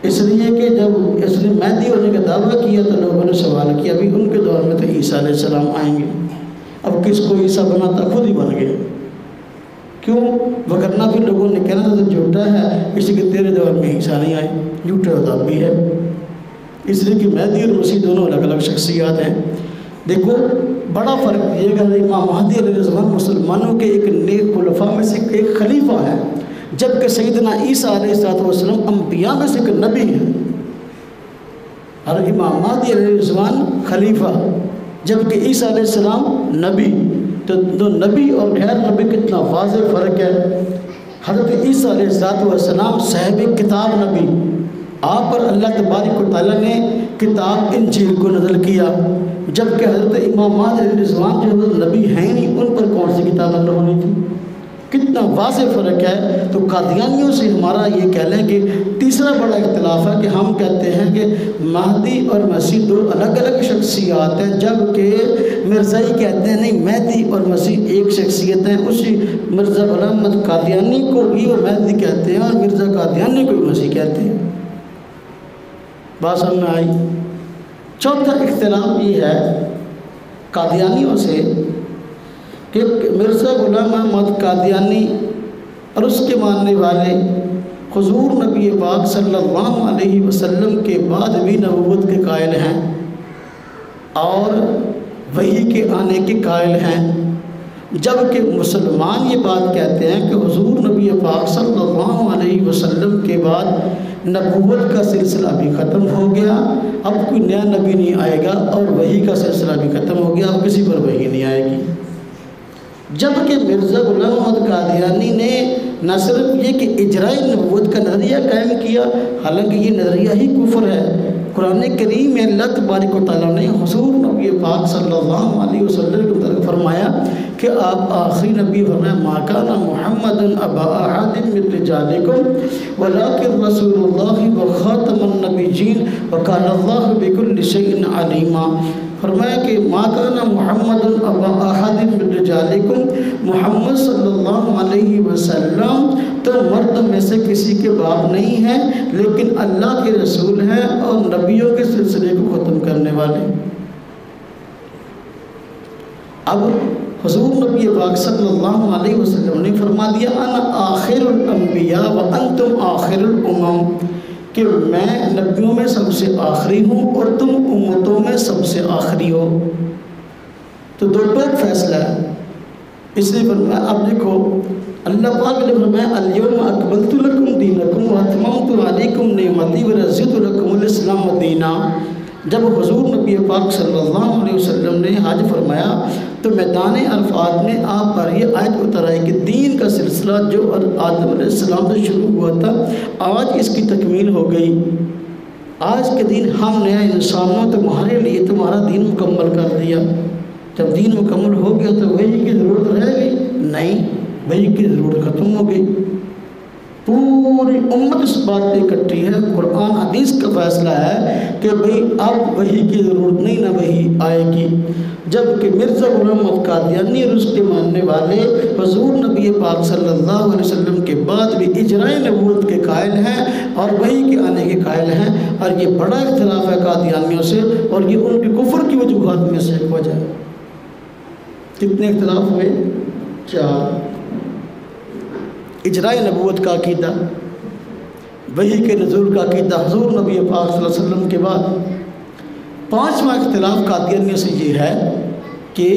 اس لیے کہ جب اس نے مہدی ہونے کا دعویٰ کیا تو لوگوں نے سوال کیا ابھی ان کے دور میں تو عیسیٰ علیہ السلام آئیں گے، اب کس کو عیسیٰ بناتا، خود ہی بن گئے، کیوں؟ وگرنہ بھی لوگوں نے کہنا تھا تو جھوٹا ہے، اس لیے کہ تیرے دور میں عیسیٰ نہیں آئے، جھوٹا ہوتا بھی ہے، اس لیے کہ مہدی اور مسیح دونوں الگ الگ شخصیات ہیں۔ دیکھو بڑا فرق یہ کہ امام مہدی علیہ السلام مسلمانوں کے ایک نیک خلفاء میں سے ایک خلیفہ ہے، جبکہ سیدنا عیسیٰ علیہ السلام انبیاء میں سے ایک نبی ہے۔ اور امام مہدی علیہ السلام خلیفہ جبکہ عیسیٰ علیہ السلام نبی، تو دو نبی اور غیر نبی کتنا واضح فرق ہے۔ حضرت عیسیٰ علیہ السلام صاحب کتاب نبی، آپ پر اللہ تبارک و تعالیٰ نے کتاب انجیل کو نازل کیا، جبکہ حضرت امام مہدی علیہ السلام جو نبی ہیں نہیں، ان پر کون سی کتاب نازل ہونی تھی؟ کتنا واضح فرق ہے۔ تو قادیانیوں سے ہمارا یہ کہہ لیں کہ تیسرا بڑا اختلاف ہے کہ ہم کہتے ہیں کہ مہدی اور مسیح دو الگ الگ شخصیات ہیں، جبکہ مرزائی کہتے ہیں نہیں مہدی اور مسیح ایک شخصیت ہیں۔ اسی مرزا غلام محمد قادیانی کو بھی وہ مہدی کہتے ہیں اور مرزا قادیانی کو بھی مسیح کہتے ہیں۔ بات سمجھ میں آئی؟ چوتھا اختلاف یہ ہے قادیانیوں سے کہ مرزا غلام احمد قادیانی اور اس کے ماننے والے حضور نبی پاک صلی اللہ علیہ وسلم کے بعد بھی نبوت کے قائل ہیں اور وحی کے آنے کے قائل ہیں، جبکہ مسلمان یہ بات کہتے ہیں کہ حضور نبی پاک صلی اللہ علیہ وسلم کے بعد نبوت کا سلسلہ بھی ختم ہو گیا، اب کوئی نیا نبی نہیں آئے گا، اور وحی کا سلسلہ بھی ختم ہو گیا، اب کسی پر وحی نہیں آئے گی۔ جبکہ مرزا غلام احمد قادیانی نے نہ صرف یہ کہ اجراء نبوت کا نظریہ قائم کیا، حالانکہ یہ نظریہ ہی کفر ہے۔ قرآن کریم میں اللہ تبارک و تعالیٰ نے حضور نبی پاک صلی اللہ علیہ وسلم کے متعلق فرمایا کہ آپ آخری نبی، فرمایا ما کان محمد ابا احد من رجالکم ولکن رسول اللہ وخاتم النبیین وکان اللہ بکل شیء علیما۔ فرمایا کہ ما کان محمد ابا احد من رجالکم، محمد صلی اللہ علیہ وسلم تو مرد میں سے کسی کے باپ نہیں ہیں، لیکن اللہ کے رسول ہیں اور نبیوں کے سلسلے کو ختم کرنے والے۔ اب حضور نبی پاک صلی اللہ علیہ وسلم نے فرما دیا انا آخر الانبیاء وانتم آخر الامم، کہ میں نبیوں میں سب سے آخری ہوں اور تم امتوں میں سب سے آخری ہو۔ تو دو ٹوک فیصلہ ہے، اس لیے فرمایا اب دیکھو اللہ پاک نے فرمایا الیوم اکملت لکم دینکم واتممت علیکم نعمتی ورضیت لکم الاسلام دینا۔ جب حضور نبی پاک صلی اللہ علیہ وسلم نے حج فرمایا تو میدان عرفات میں آپ پر یہ آیت اتر آئی کہ دین کا سلسلہ جو آدم علیہ السلام سے شروع ہوا تھا آج اس کی تکمیل ہو گئی۔ آج کے دن ہم نے انسانوں تمہارے لیے تمہارا دین مکمل کر دیا۔ جب دین مکمل ہو گیا تو وحی کی ضرورت رہ گئی؟ نہیں، وحی کی ضرورت ختم ہو گئی۔ پوری امت اس بات پہ اکٹھی ہے، قرآن حدیث کا فیصلہ ہے کہ بھئی اب وحی کی ضرورت نہیں، نہ وحی آئے گی۔ جبکہ مرزا غلام احمد قادیانی اور اس کے ماننے والے حضور نبی پاک صلی اللہ علیہ وسلم کے بعد بھی اجراء نبوت کے قائل ہیں اور وحی کے آنے کے قائل ہیں، اور یہ بڑا اختلاف ہے قادیانیوں سے، اور یہ ان کے کفر کی وجوہات میں سے ایک وجہ ہے۔ کتنے اختلاف ہوئے؟ 4۔ اجراء نبوت کا عقیدہ، وحی کے نزول کا عقیدہ حضور نبی پاک صلی اللہ علیہ وسلم کے بعد۔ 5واں اختلاف قادیانیوں سے یہ ہے کہ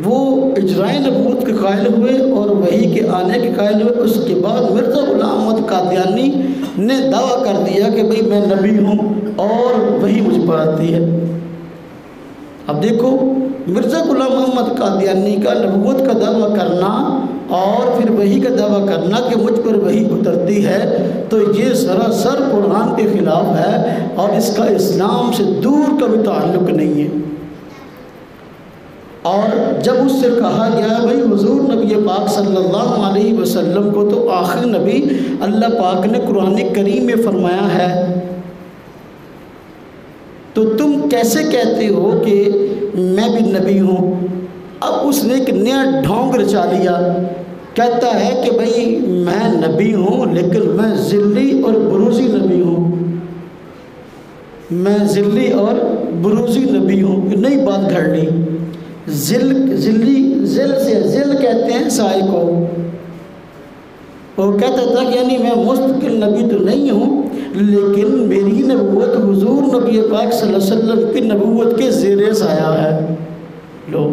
وہ اجراء نبوت کے قائل ہوئے اور وحی کے آنے کے قائل ہوئے، اس کے بعد مرزا غلام احمد قادیانی نے دعویٰ کر دیا کہ بھئی میں نبی ہوں اور وحی مجھ پر آتی ہے۔ اب دیکھو مرزا غلام احمد قادیانی کا نبوت کا دعویٰ کرنا اور پھر وحی کا دعویٰ کرنا کہ مجھ پر وحی اترتی ہے، تو یہ سراسر قرآن کے خلاف ہے اور اس کا اسلام سے دور کا بھی تعلق نہیں ہے۔ اور جب اس سے کہا گیا بھئی حضور نبی پاک صلی اللہ علیہ وسلم کو تو آخر نبی اللہ پاک نے قرآن کریم میں فرمایا ہے، تو تم کیسے کہتے ہو کہ میں بھی نبی ہوں؟ اب اس نے ایک نیا ڈھونگ رچا لیا، کہتا ہے کہ بھئی میں نبی ہوں لیکن میں ذلی اور بروزی نبی ہوں، میں ذلی اور بروزی نبی ہوں۔ نئی بات گھڑ لی، ذل سے ذل کہتے ہیں سائے کو۔ وہ کہتا تھا کہ یعنی میں مستقل نبی تو نہیں ہوں، لیکن میری نبوت حضور نبی پاک صلی اللہ علیہ وسلم کی نبوت کے زیر سایہ ہے۔ لو،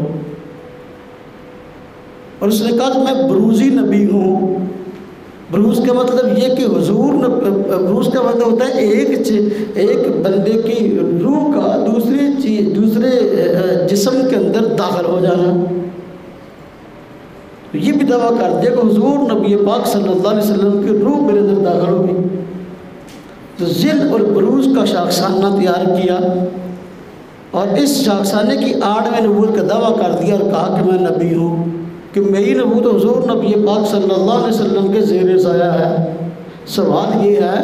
اور اس نے کہا کہ میں بروزی نبی ہوں۔ بروز کا مطلب یہ کہ بروز کا مطلب ہوتا ہے ایک بندے کی روح کا دوسرے جسم کے اندر داخل ہو جانا۔ یہ بھی دعویٰ کر دیا کہ حضور نبی پاک صلی اللہ علیہ وسلم کی روح میرے اندر داخل ہوگی۔ تو ذل اور بروز کا شاخسانہ تیار کیا اور اس شاخسانے کی آڑ میں نبوت کا دعویٰ کر دیا اور کہا کہ میں نبی ہوں، کہ میری نبوت حضور نبی پاک صلی اللہ علیہ وسلم کے زیر سایہ ہے۔ سوال یہ ہے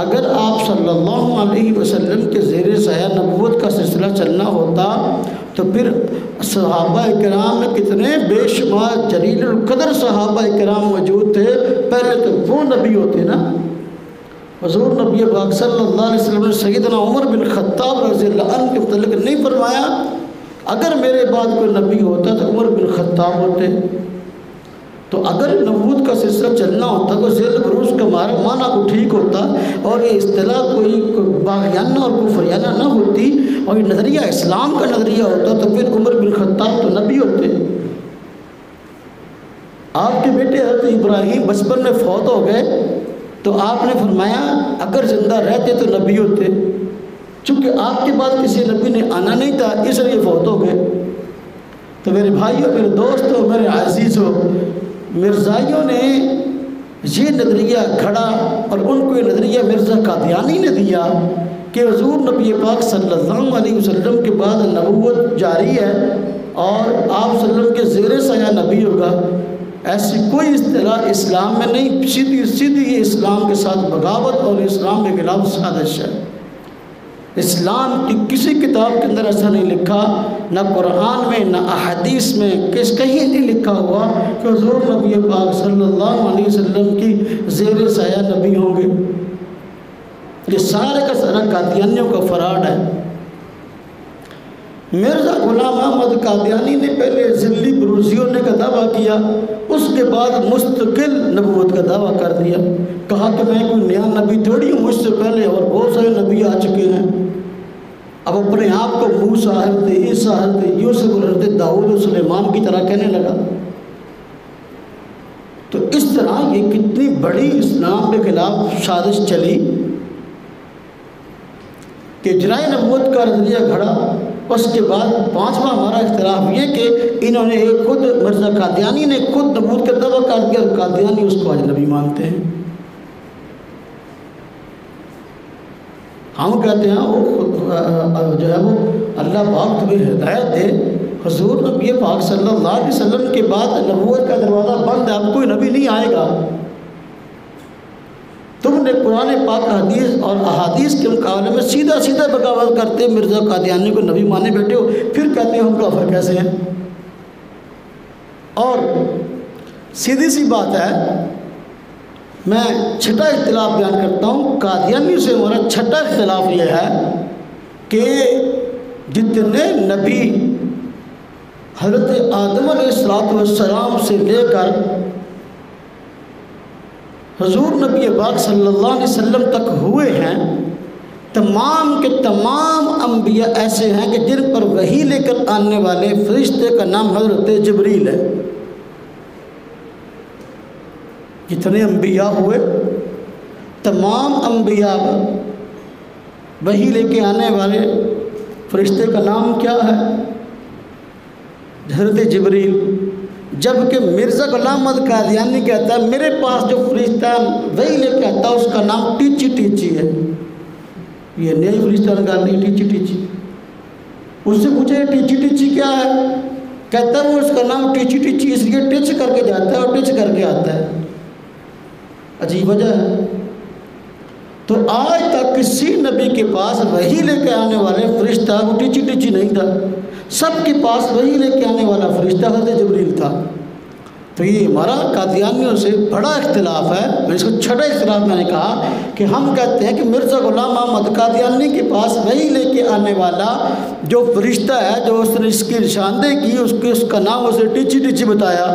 اگر آپ صلی اللہ علیہ وسلم کے زیر سایہ نبوت کا سلسلہ چلنا ہوتا تو پھر صحابہ کرام میں کتنے بے شمار جلیل القدر صحابہ کرام موجود تھے، پہلے تو وہ نبی ہوتے نا۔ حضور نبی پاک صلی اللہ علیہ وسلم نے سیدنا عمر بن خطاب رضی اللہ عنہ کے متعلق نہیں فرمایا اگر میرے بعد کوئی نبی ہوتا تو عمر بن خطاب ہوتے، تو اگر نبوت کا سلسلہ چلنا ہوتا تو ذیل بروز کا معنی کو ٹھیک ہوتا اور یہ اصطلاح کوئی باغیانہ اور کفریانہ نہ ہوتی اور یہ نظریہ اسلام کا نظریہ ہوتا تو پھر عمر بن خطاب تو نبی ہوتے۔ آپ کے بیٹے حضرت ابراہیم بچپن میں فوت ہو گئے تو آپ نے فرمایا اگر زندہ رہتے تو نبی ہوتے، چونکہ آپ کے بعد کسی نبی نے آنا نہیں تھا اس لیے فوت ہو گئے۔ تو میرے بھائیوں، میرے دوستوں، میرے عزیزوں، مرزائیوں نے یہ نظریہ گھڑا اور ان کو یہ نظریہ مرزا قادیانی نے دیا کہ حضور نبی پاک صلی اللہ علیہ وسلم کے بعد نبوت جاری ہے اور آپ صلی اللہ علیہ وسلم کے زیر سایہ نبی ہوگا۔ ایسی کوئی اصطلاح اسلام میں نہیں، سیدھی یہ اسلام کے ساتھ بغاوت اور اسلام کے خلاف سازش ہے۔ اسلام کی کسی کتاب کے اندر ایسا نہیں لکھا، نہ قرآن میں نہ احادیث میں کہیں نہیں لکھا ہوا کہ حضور نبی پاک صلی اللہ علیہ وسلم کی زیر سایہ نبی ہوں گے۔ یہ سارے کا سارا قادیانیوں کا فراڈ ہے۔ مرزا غلام احمد قادیانی نے پہلے ذلی بروزیوں نے کا دعویٰ کیا، اس کے بعد مستقل نبوت کا دعویٰ کر دیا، کہا کہ میں کوئی نیا نبی تھوڑی ہوں، مجھ سے پہلے اور بہت سارے نبی آ چکے ہیں۔ اب اپنے آپ کو موسیٰ حضرت عیسیٰ حضرت یوسف حضرت داؤد و سلیمان کی طرح کہنے لگا۔ تو اس طرح یہ کتنی بڑی اسلام کے خلاف سازش چلی کہ اجرائے نبوت کا نظریہ گھڑا۔ اس کے بعد پانچواں ہمارا اختلاف یہ کہ انہوں نے خود مرزا قادیانی نے خود نبوت کا دعویٰ کر دیا اور قادیانی اس کو آج نبی مانتے ہیں۔ ہم کہتے ہیں وہ جو ہے وہ اللہ پاک تمہیں ہدایت دے، حضور نبی پاک صلی اللہ علیہ وسلم کے بعد نبوت کا دروازہ بند ہے، اب کوئی نبی نہیں آئے گا۔ تم نے قرآن پاک حدیث اور احادیث کے مقابلے میں سیدھا بغاوت کرتے مرزا قادیانی کو نبی مانے بیٹھے ہو، پھر کہتے ہیں ہم کافر کیسے ہیں۔ اور سیدھی سی بات ہے، میں چھٹا اختلاف بیان کرتا ہوں، قادیانی سے ہمارا چھٹا اختلاف یہ ہے کہ جتنے نبی حضرت آدم علیہ السلام سے لے کر حضور نبی پاک صلی اللہ علیہ وسلم تک ہوئے ہیں، تمام کے تمام انبیاء ایسے ہیں کہ جن پر وحی لے کر آنے والے فرشتے کا نام حضرت جبریل ہے۔ جتنے انبیاء ہوئے تمام انبیاء وحی لے کے آنے والے فرشتے کا نام کیا ہے؟ حضرت جبریل۔ جبکہ مرزا غلام احمد قادیانی کہتا ہے میرے پاس جو فرشتہ وہی لے کے آتا ہے اس کا نام ٹیچی ہے۔ یہ نئی فرشتہ نکال رہی ٹیچی۔ اس سے پوچھے ٹیچی کیا ہے؟ کہتا ہے وہ اس کا نام ٹیچی اس لیے ٹچ کر کے جاتا ہے اور ٹچ کر کے آتا ہے۔ عجیب وجہ ہے۔ تو آج تک کسی نبی کے پاس وحی لے کے آنے والے فرشتہ وہ ٹیچی نہیں تھا، سب کے پاس وحی لے کے آنے والا فرشتہ حضرت جبریل تھا۔ تو یہ ہمارا قادیانیوں سے بڑا اختلاف ہے، میں اس کو چھٹا اختلاف میں نے کہا کہ ہم کہتے ہیں کہ مرزا غلام احمد قادیانی کے پاس وحی لے کے آنے والا جو فرشتہ ہے جو اس نے اس کی نشاندہی کی اس کا نام اسے ٹیچی بتایا،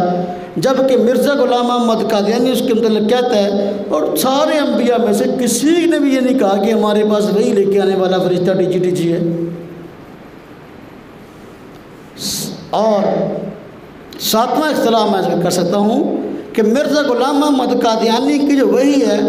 جبکہ مرزا غلام احمد قادیانی اس کے متعلق کہتا ہے اور سارے انبیاء میں سے کسی نے بھی یہ نہیں کہا کہ ہمارے پاس وحی لے کے آنے والا فرشتہ ٹیچی ہے۔ اور ساتواں اختلاف میں ذکر کر سکتا ہوں کہ مرزا غلام احمد قادیانی کی جو وحی ہے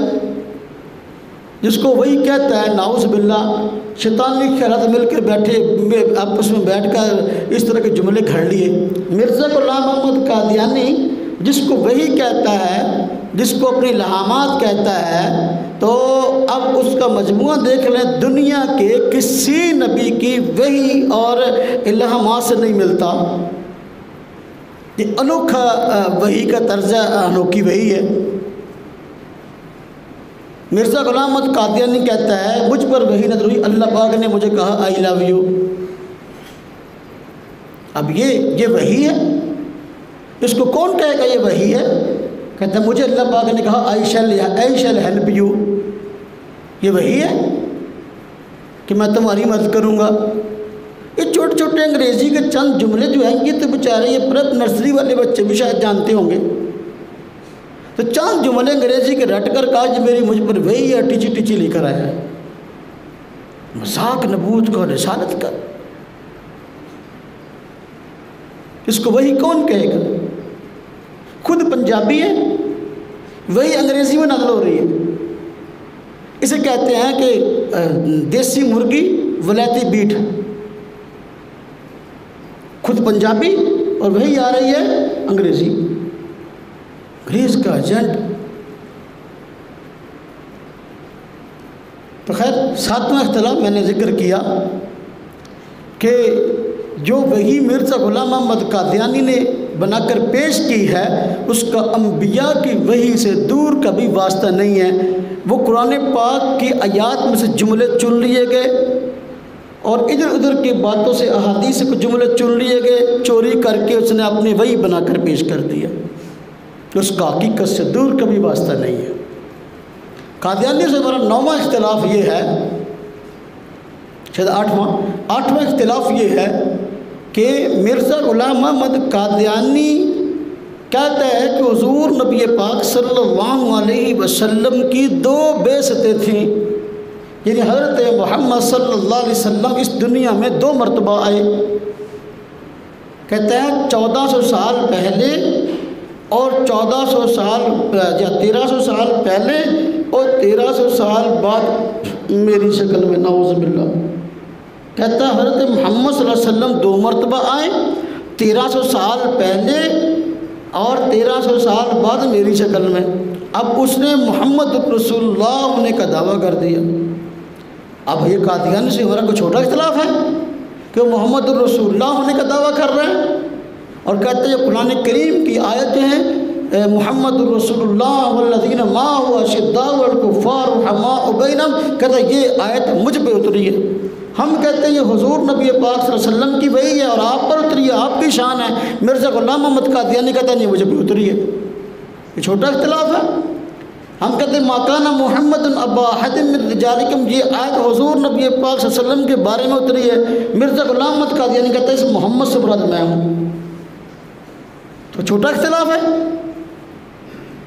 جس کو وہی کہتا ہے نعوذ باللہ، شیطانی خیالات مل کر بیٹھے آپس میں بیٹھ کر اس طرح کے جملے گھڑ لیے۔ مرزا غلام احمد قادیانی جس کو وحی کہتا ہے، جس کو اپنی الہامات کہتا ہے، تو اب اس کا مجموعہ دیکھ لیں، دنیا کے کسی نبی کی وحی اور الہامات سے نہیں ملتا۔ یہ انوکھا وحی کا طرز انوکھی وحی ہے۔ مرزا غلام احمد قادیانی کہتا ہے مجھ پر وحی نازل ہوئی، اللہ پاک نے مجھے کہا آئی لو یو۔ اب یہ وحی ہے، اس کو کون کہے گا یہ وحی ہے؟ کہتا ہے مجھے اللہ پاک نے کہا آئی شیل ہیلپ یو۔ یہ وحی ہے کہ میں تمہاری مدد کروں گا؟ یہ چھوٹے چھوٹے انگریزی کے چند جملے جو ہیں یہ تو بیچارے یہ پریپ نرسری والے بچے بھی شاید جانتے ہوں گے. تو چند جملے انگریزی کے رٹ کر کہا جی میری مجھ پر وہی ہے ٹیچی ٹیچی لے کر آیا ہے. مذاق نبوت کا رسالت کا، اس کو وہی کون کہے گا؟ خود پنجابی ہے، وہی انگریزی میں نقل ہو رہی ہے. اسے کہتے ہیں کہ دیسی مرغی ولایتی بیٹ، خود پنجابی اور وہی آ رہی ہے انگریزی. انگریز کا ایجنٹ. تو خیر ساتواں اختلاف میں نے ذکر کیا کہ جو وہی مرزا غلام محمد قادیانی نے بنا کر پیش کی ہے اس کا انبیاء کی وحی سے دور کا بھی واسطہ نہیں ہے. وہ قرآن پاک کی آیات میں سے جملے چن لیے گئے اور ادھر ادھر کی باتوں سے احادیث کے جملے چن لیے گئے، چوری کر کے اس نے اپنی وحی بنا کر پیش کر دیا. اس کا حقیقت سے دور کا بھی واسطہ نہیں ہے. قادیانی سے ہمارا 9واں اختلاف یہ ہے، شاید 8واں اختلاف یہ ہے کہ مرزا غلام محمد قادیانی کہتا ہے کہ حضور نبی پاک صلی اللہ علیہ وسلم کی 2 بعثتیں تھیں، یعنی حضرت محمد صلی اللہ علیہ وسلم اس دنیا میں 2 مرتبہ آئے. کہتے ہیں 1400 سال پہلے اور 1400 سال یا 1300 سال پہلے اور 1300 سال بعد میری شکل میں، نعوذ باللہ. کہتا ہے حضرت محمد صلی اللہ علیہ وسلم 2 مرتبہ آئے، 1300 سال پہلے اور 1300 سال بعد میری شکل میں. اب اس نے محمد رسول اللہ ہونے کا دعویٰ کر دیا. اب یہ قادیانی سے ہمارا کوئی چھوٹا اختلاف ہے کہ وہ محمد رسول اللہ ہونے کا دعویٰ کر رہے ہیں اور کہتے ہیں قرآن کریم کی آیتیں ہیں محمد رسول اللہ والذین معہ اشداء علی الکفار رحماء بینہم. کہتے ہیں یہ آیت مجھ پہ اتری ہے. ہم کہتے ہیں یہ حضور نبی پاک صلی اللہ علیہ وسلم کی وحی ہے اور آپ پر اتری ہے، آپ کی شان ہے. مرزا غلام محمد قادیانی کہتا ہے نہیں مجھے پہ اتری ہے. یہ چھوٹا اختلاف ہے. ہم کہتے ہیں ما کان محمد ابا احد من رجالکم، یہ آیت حضور نبی پاک صلی اللہ علیہ وسلم کے بارے میں اتری ہے. مرزا غلام محمد قادیانی کہتا ہے اس محمد سے مراد میں ہوں. تو چھوٹا اختلاف ہے.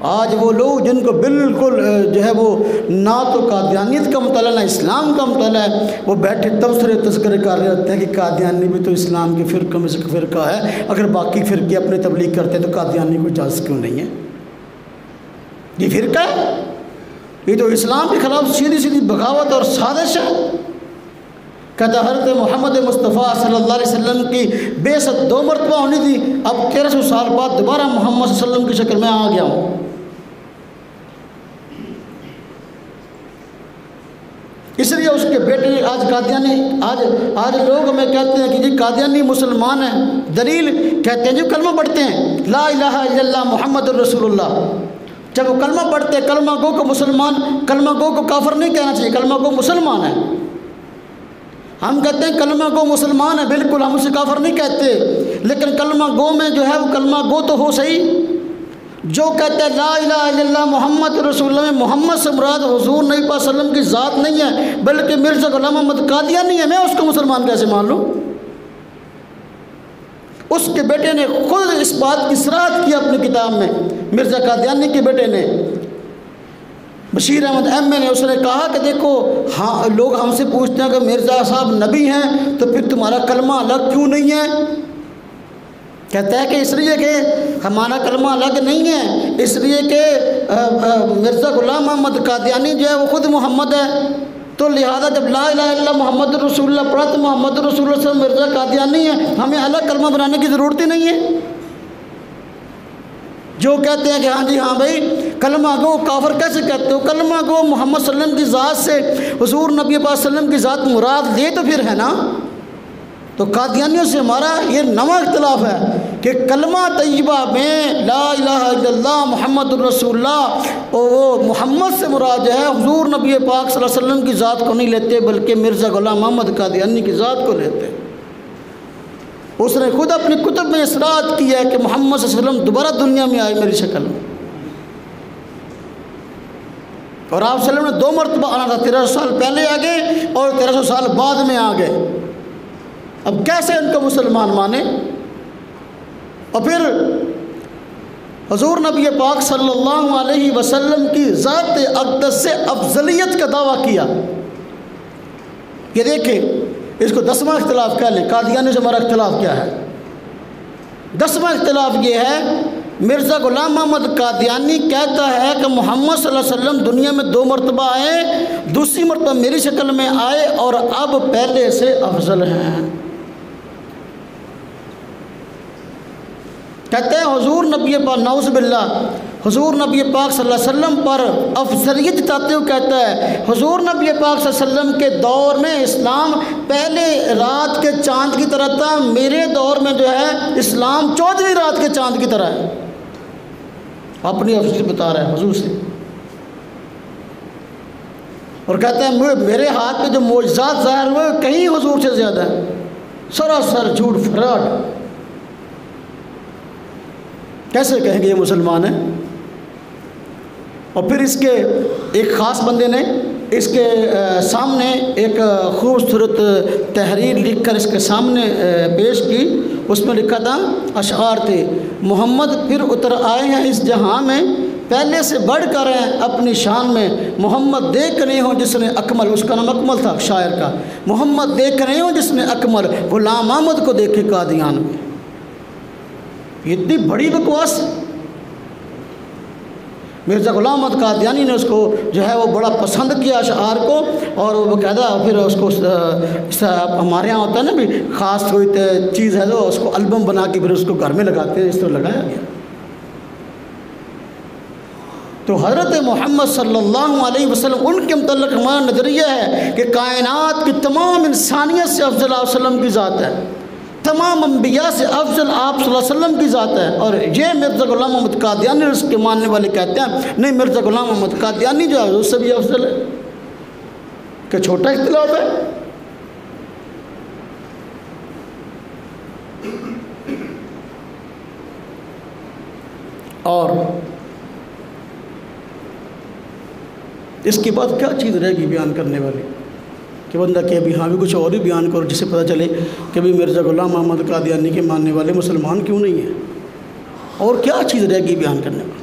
آج وہ لوگ جن کو بالکل جو ہے وہ نہ تو قادیانیت کا مطالعہ نہ اسلام کا مطالعہ ہے، وہ بیٹھے تبصرے تذکرے کر رہے ہوتے ہیں کہ قادیانی بھی تو اسلام کے فرقوں میں سے فرقہ ہے، اگر باقی فرقے اپنے تبلیغ کرتے ہیں تو قادیانی کو اجازت کیوں نہیں ہے؟ یہ فرقہ ہے، یہ تو اسلام کے خلاف سیدھی سیدھی بغاوت اور سازش ہے. کہتا حضرت محمد مصطفیٰ صلی اللہ علیہ وسلم کی بعثت 2 مرتبہ ہونی تھی، اب 1300 سال بعد دوبارہ محمد صلی اللہ علیہ وسلم کی شکل میں آ گیا ہوں. اس لیے اس کے بیٹے آج قادیانی آج لوگ ہمیں کہتے ہیں کہ جی قادیانی مسلمان ہیں. دلیل کہتے ہیں جو کلمہ پڑھتے ہیں لا الہ الا اللہ محمد الرسول اللہ. جب وہ کلمہ پڑھتے ہیں کلمہ گو کو مسلمان، کلمہ گو کو کافر نہیں کہنا چاہیے، کلمہ گو مسلمان ہے. ہم کہتے ہیں کلمہ گو مسلمان ہے، بالکل ہم اسے کافر نہیں کہتے، لیکن کلمہ گو میں جو ہے وہ کلمہ گو تو ہو صحیح. جو کہتے ہیں لا الہ الا اللہ محمد رسول اللہ میں محمد سے مراد حضور نبی پاک صلی اللہ علیہ وسلم کی ذات نہیں ہے بلکہ مرزا غلام محمد قادیانی ہے، میں اس کو مسلمان کیسے مان لوں؟ اس کے بیٹے نے خود اس بات کی صراحت کی اپنی کتاب میں. مرزا قادیانی کے بیٹے نے بشیر احمد ایم نے اس نے کہا کہ دیکھو ہاں لوگ ہم سے پوچھتے ہیں کہ مرزا صاحب نبی ہیں تو پھر تمہارا کلمہ الگ کیوں نہیں ہے؟ کہتا ہے کہ اس لیے کہ ہمارا کلمہ الگ نہیں ہے، اس لیے کہ مرزا غلام محمد قادیانی جو ہے وہ خود محمد ہے، تو لہذا جب لا الہ الا اللہ محمد رسول اللہ پڑھا تو محمد رسول اللہ صلی اللہ علیہ وسلم مرزا قادیانی ہے، ہمیں الگ کلمہ بنانے کی ضرورت ہی نہیں ہے. جو کہتے ہیں کہ ہاں جی ہاں بھائی کلمہ گو کافر کیسے کہتے ہو؟ کلمہ گو محمد صلی اللہ علیہ وسلم کی ذات سے حضور نبی پاک صلی اللہ علیہ وسلم کی ذات مراد لے تو پھر ہے نا. تو قادیانیوں سے ہمارا یہ 9واں اختلاف ہے کہ کلمہ طیبہ میں لا الہ الا اللہ محمد الرسول اللہ وہ محمد سے مراد ہے حضور نبی پاک صلی اللہ علیہ وسلم کی ذات کو نہیں لیتے بلکہ مرزا غلام محمد قادیانی کی ذات کو لیتے. اس نے خود اپنی کتب میں اصرار کی ہے کہ محمد صلی اللہ علیہ وسلم دوبارہ دنیا میں آئے میری شکل میں، اور آپ صلی اللہ علیہ وسلم نے 2 مرتبہ آنا تھا، 1300 سال پہلے آ گئے اور 1300 سال بعد میں آ گئے. اب کیسے ان کو مسلمان مانے؟ اور پھر حضور نبی پاک صلی اللہ علیہ وسلم کی ذات اقدس سے افضلیت کا دعویٰ کیا۔ یہ دیکھیں، اس کو 10واں اختلاف کہہ لیں۔ قادیانی سے ہمارا اختلاف کیا ہے؟ 10واں اختلاف یہ ہے، مرزا غلام محمد قادیانی کہتا ہے کہ محمد صلی اللہ علیہ وسلم دنیا میں 2 مرتبہ آئے، دوسری مرتبہ میری شکل میں آئے اور اب پہلے سے افضل ہیں۔ کہتے ہیں حضور نبی پاک، نعوذ باللہ، حضور نبی پاک صلی اللہ علیہ وسلم پر افضلیت جتاتے ہوئے کہتا ہے حضور نبی پاک صلی اللہ علیہ وسلم کے دور میں اسلام پہلے رات کے چاند کی طرح تھا، میرے دور میں جو ہے اسلام 14ویں رات کے چاند کی طرح ہے۔ اپنی افضلیت بتا رہا ہے حضور سے، اور کہتے ہیں میرے ہاتھ میں جو معجزات ظاہر ہوئے کہیں حضور سے زیادہ ہے۔ سراسر جھوٹ، فراڈ۔ کیسے کہیں گے یہ مسلمان ہیں؟ اور پھر اس کے ایک خاص بندے نے اس کے سامنے ایک خوبصورت تحریر لکھ کر اس کے سامنے پیش کی۔ اس میں لکھا تھا، اشعار تھے، محمد پھر اتر آئے ہیں اس جہاں میں، پہلے سے بڑھ کر ہیں اپنی شان میں، محمد دیکھ رہے ہوں جس نے اکمل، اس کا نام اکمل تھا شاعر کا، محمد دیکھ رہے ہوں جس نے اکمل، غلام احمد کو دیکھے قادیان میں۔ اتنی بڑی بکواس۔ مرزا غلام محمد قادیانی نے اس کو جو ہے وہ بڑا پسند کیا اشعار کو، اور وہ باقاعدہ پھر اس کو ہمارے یہاں ہوتا ہے نا بھی خاص کوئی چیز ہے تو اس کو البم بنا کے پھر اس کو گھر میں لگاتے ہیں، اس طرح لگایا گیا۔ تو حضرت محمد صلی اللہ علیہ وسلم ان کے متعلق ہمارا نظریہ ہے کہ کائنات کی تمام انسانیت سے افضل آپ صلی اللہ علیہ وسلم کی ذات ہے، تمام انبیاء سے افضل آپ صلی اللہ علیہ وسلم کی ذات ہے۔ اور یہ مرزا غلام محمد قادیانی اس کے ماننے والے کہتے ہیں نہیں، مرزا غلام محمد قادیانی جو ہے اس سے بھی افضل ہے۔ کہ چھوٹا اختلاف ہے۔ اور اس کے بعد کیا چیز رہے گی بیان کرنے والی کہ بندہ کہ ابھی ہاں بھی کچھ اور ہی بیان کرو جس سے پتہ چلے کہ بھی مرزا غلام محمد قادیانی کے ماننے والے مسلمان کیوں نہیں ہیں، اور کیا چیز رہے گی بیان کرنے والی۔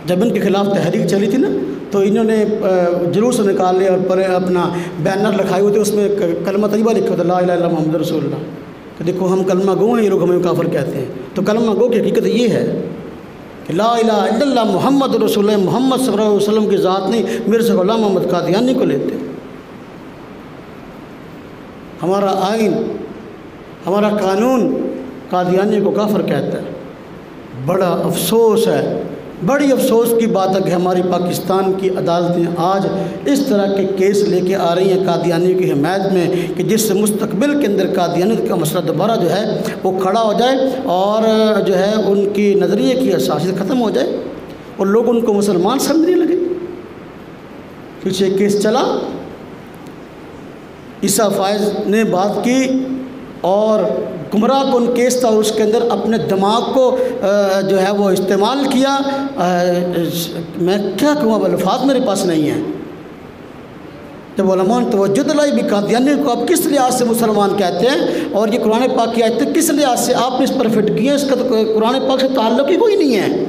جب ان کے خلاف تحریک چلی تھی نا تو انہوں نے جلوس نکال لیا اور پر اپنا بینر لکھائے ہوئے تھے، اس میں کلمہ طیبہ لکھا تھا، لا الہ الا محمد رسول اللہ، کہ دیکھو ہم کلمہ گو ہیں، یہ لوگ ہمیں کافر کہتے ہیں۔ تو کلمہ گو کی حقیقت یہ ہے کہ لا الہ الا اللہ محمد رسول اللہ، محمد صلی اللہ علیہ وسلم کی ذات نہیں، مرزا غلام محمد قادیانی کو لیتے۔ ہمارا آئین، ہمارا قانون قادیانی کو کافر کہتا ہے۔ بڑا افسوس ہے، بڑی افسوس کی بات ہے کہ ہماری پاکستان کی عدالتیں آج اس طرح کے کیس لے کے آ رہی ہیں قادیانی کی حمایت میں کہ جس سے مستقبل کے اندر قادیانیت کا مسئلہ دوبارہ جو ہے وہ کھڑا ہو جائے اور جو ہے ان کی نظریے کی اساسیت ختم ہو جائے اور لوگ ان کو مسلمان سمجھنے لگے۔ پیچھے کیس چلا، عیسیٰ فائز نے بات کی اور گمراہ کن کیس تھا، اس کے اندر اپنے دماغ کو جو ہے وہ استعمال کیا۔ میں کیا کہوں، اب الفاظ میرے پاس نہیں ہیں۔ جب علماء نے توجہ دلائی بھی قادیانی کو آپ کس لحاظ سے مسلمان کہتے ہیں اور یہ قرآن پاک کی آیتیں کس لحاظ سے آپ نے اس پر فٹ کی ہیں، اس کا تو قرآن پاک سے تعلق ہی کوئی نہیں ہے۔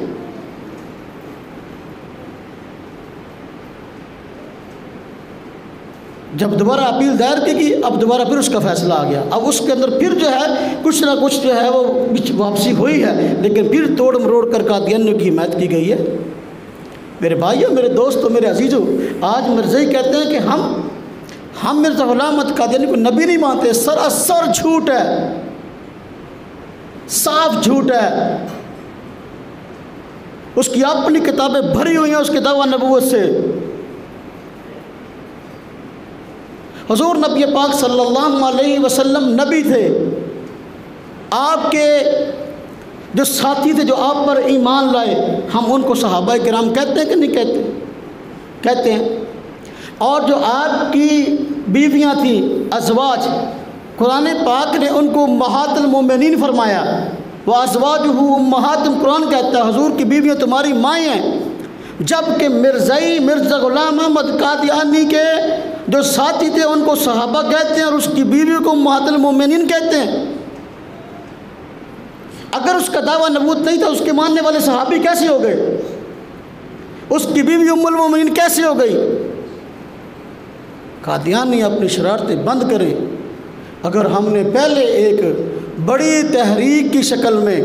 جب دوبارہ اپیل دائر کی گئی، اب دوبارہ پھر اس کا فیصلہ آ گیا۔ اب اس کے اندر پھر جو ہے کچھ نہ کچھ جو ہے وہ واپسی ہوئی ہے، لیکن پھر توڑ مروڑ کر قادیانیوں کی حمایت کی گئی ہے۔ میرے بھائیوں، میرے دوستوں، میرے عزیزوں، آج مرزائی کہتے ہیں کہ ہم مرزا غلام محمد قادیانی کو نبی نہیں مانتے۔ سراسر جھوٹ ہے، صاف جھوٹ ہے۔ اس کی اپنی کتابیں بھری ہوئی ہیں اس کے دعویٰ نبوت سے۔ حضور نبی پاک صلی اللہ علیہ وسلم نبی تھے، آپ کے جو ساتھی تھے جو آپ پر ایمان لائے، ہم ان کو صحابہ کرام کہتے ہیں کہ نہیں کہتے؟ کہتے ہیں۔ اور جو آپ کی بیویاں تھیں، ازواج، قرآن پاک نے ان کو امہات المومنین فرمایا۔ وازواجہ امہاتہم، قرآن کہتا ہے حضور کی بیویاں تمہاری مائیں ہیں، جبکہ مرزا غلام محمد قادیانی کے جو ساتھی تھے ان کو صحابہ کہتے ہیں اور اس کی بیوی کو امہات المومنین کہتے ہیں۔ اگر اس کا دعویٰ نبوت نہیں تھا، اس کے ماننے والے صحابی کیسے ہو گئے؟ اس کی بیوی ام المومنین کیسے ہو گئی؟ قادیانی اپنی شرارتیں بند کریں۔ اگر ہم نے پہلے ایک بڑی تحریک کی شکل میں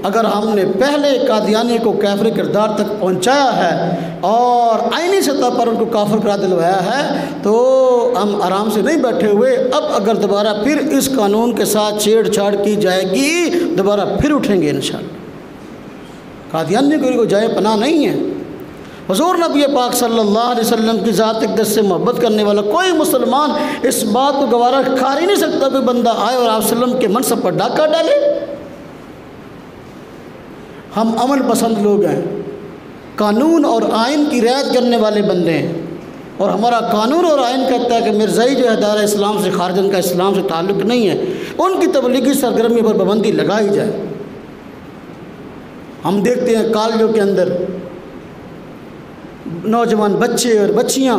اگر ہم نے پہلے قادیانی کو کافر کردار تک پہنچایا ہے اور آئینی سطح پر ان کو کافر قرار دلوایا ہے تو ہم آرام سے نہیں بیٹھے ہوئے۔ اب اگر دوبارہ پھر اس قانون کے ساتھ چھیڑ چھاڑ کی جائے گی، دوبارہ پھر اٹھیں گے انشاءاللہ۔ قادیانی کو جائے پناہ نہیں ہے۔ حضور نبی پاک صلی اللہ علیہ وسلم کی ذات اقدس سے محبت کرنے والا کوئی مسلمان اس بات کو گوارا کر ہی نہیں سکتا کہ بندہ آئے اور آپ صلی اللہ علیہ وسلم کے منصب پر ڈاکہ ڈالے۔ ہم امن پسند لوگ ہیں، قانون اور آئین کی رعایت کرنے والے بندے ہیں، اور ہمارا قانون اور آئین کہتا ہے کہ مرزائی جو ہے دائرہ اسلام سے خارج، ان کا اسلام سے تعلق نہیں ہے، ان کی تبلیغی سرگرمی پر پابندی لگائی جائے۔ ہم دیکھتے ہیں کالجوں کے اندر نوجوان بچے اور بچیاں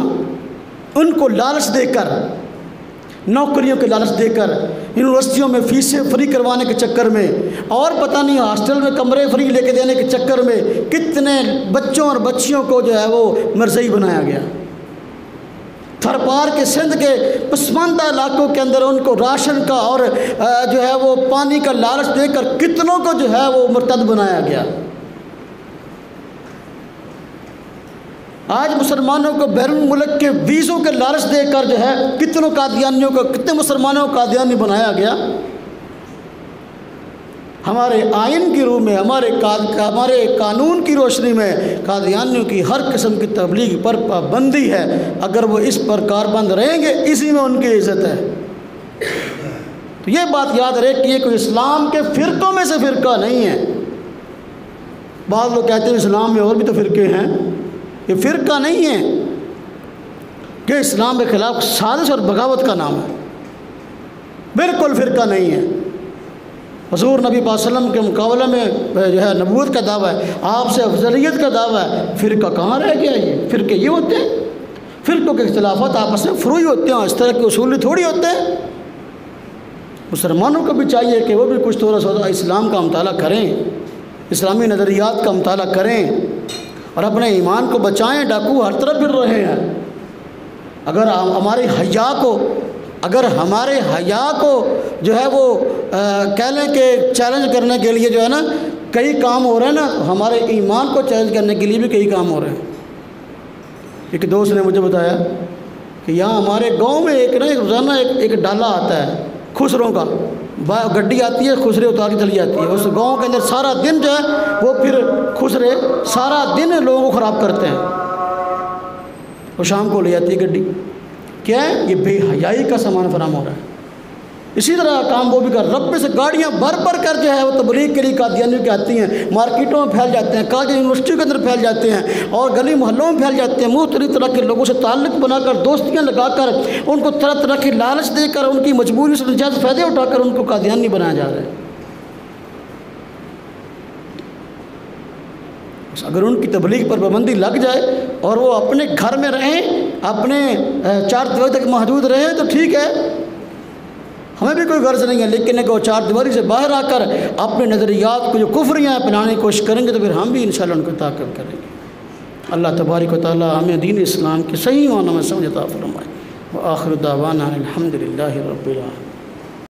ان کو لالچ دے کر، نوکریوں کے لالچ دے کر، یونیورسٹیوں میں فیسیں فری کروانے کے چکر میں اور پتہ نہیں ہاسٹل میں کمرے فری لے کے دینے کے چکر میں کتنے بچوں اور بچیوں کو جو ہے وہ مرزائی بنایا گیا۔ تھر پار کے سندھ کے پسماندہ علاقوں کے اندر ان کو راشن کا اور جو ہے وہ پانی کا لالچ دے کر کتنوں کو جو ہے وہ مرتد بنایا گیا۔ آج مسلمانوں کو بیرون ملک کے ویزوں کے لالچ دے کر جو ہے کتنوں قادیانیوں کو، کتنے مسلمانوں کو قادیانی بنایا گیا۔ ہمارے آئین کی روح میں، ہمارے قانون کی روشنی میں قادیانیوں کی ہر قسم کی تبلیغ پر پابندی ہے۔ اگر وہ اس پر کاربند رہیں گے، اسی میں ان کی عزت ہے۔ تو یہ بات یاد رہے کہ یہ کوئی اسلام کے فرقوں میں سے فرقہ نہیں ہے۔ بعض لوگ کہتے ہیں اسلام میں اور بھی تو فرقے ہیں، یہ فرقہ نہیں ہے کہ اسلام کے خلاف سازش اور بغاوت کا نام ہے، بالکل فرقہ نہیں ہے۔ حضور نبی پاک صلی اللہ علیہ وسلم کے مقابلے میں جو ہے نبوت کا دعویٰ ہے، آپ سے افضلیت کا دعویٰ ہے، فرقہ کہاں رہ گیا؟ یہ فرقے یہ ہوتے ہیں، فرقوں کے اختلافات آپس میں فروعی ہوتے ہیں، اس طرح کے اصولی تھوڑی ہوتے ہیں۔ مسلمانوں کو بھی چاہیے کہ وہ بھی کچھ تھوڑا سا اسلام کا مطالعہ کریں، اسلامی نظریات کا مطالعہ کریں اور اپنے ایمان کو بچائیں۔ ڈاکو ہر طرف پھر رہے ہیں۔ اگر ہمارے حیا کو جو ہے وہ کہہ لیں کہ چیلنج کرنے کے لیے جو ہے نا کئی کام ہو رہے ہیں نا، ہمارے ایمان کو چیلنج کرنے کے لیے بھی کئی کام ہو رہے ہیں۔ ایک دوست نے مجھے بتایا کہ یہاں ہمارے گاؤں میں روزانہ ایک ڈالا آتا ہے خسروں کا، گڈی آتی ہے، خسرے اتار کے چلی جاتی ہے۔ اس گاؤں کے اندر سارا دن جو ہے وہ پھر خسرے سارا دن لوگوں کو خراب کرتے ہیں، وہ شام کو لے جاتی ہے گڈی۔ کیا ہے؟ یہ بے حیائی کا سامان فراہم ہو رہا ہے۔ اسی طرح کام وہ بھی کر رب سے گاڑیاں بھر کر جو ہے وہ تبلیغ کے لیے قادیانیوں کی آتی ہیں، مارکیٹوں میں پھیل جاتے ہیں، کالج یونیورسٹی کے اندر پھیل جاتے ہیں اور گلی محلوں میں پھیل جاتے ہیں، مختلف طرح کے لوگوں سے تعلق بنا کر، دوستیاں لگا کر، ان کو طرح طرح کی لالچ دے کر، ان کی مجبوری سے نجائز فائدے اٹھا کر ان کو قادیانی بنایا جا رہا ہے۔ اگر ان کی تبلیغ پر پابندی لگ جائے اور وہ اپنے گھر میں رہیں، اپنے چار دیواری تک محدود رہیں تو ٹھیک ہے، ہمیں بھی کوئی غرض نہیں ہے، لیکن اگر وہ چار دیواری سے باہر آ کر اپنے نظریات کو جو کفریاں اپنانے کی کوشش کریں گے تو پھر ہم بھی انشاءاللہ ان کو تعقیب کریں گے۔ اللہ تبارک و تعالی ہمیں دین اسلام کے صحیح معنوں میں سمجھ عطا فرمائے۔ وآخر دعوانا الحمدللہ رب العالمین۔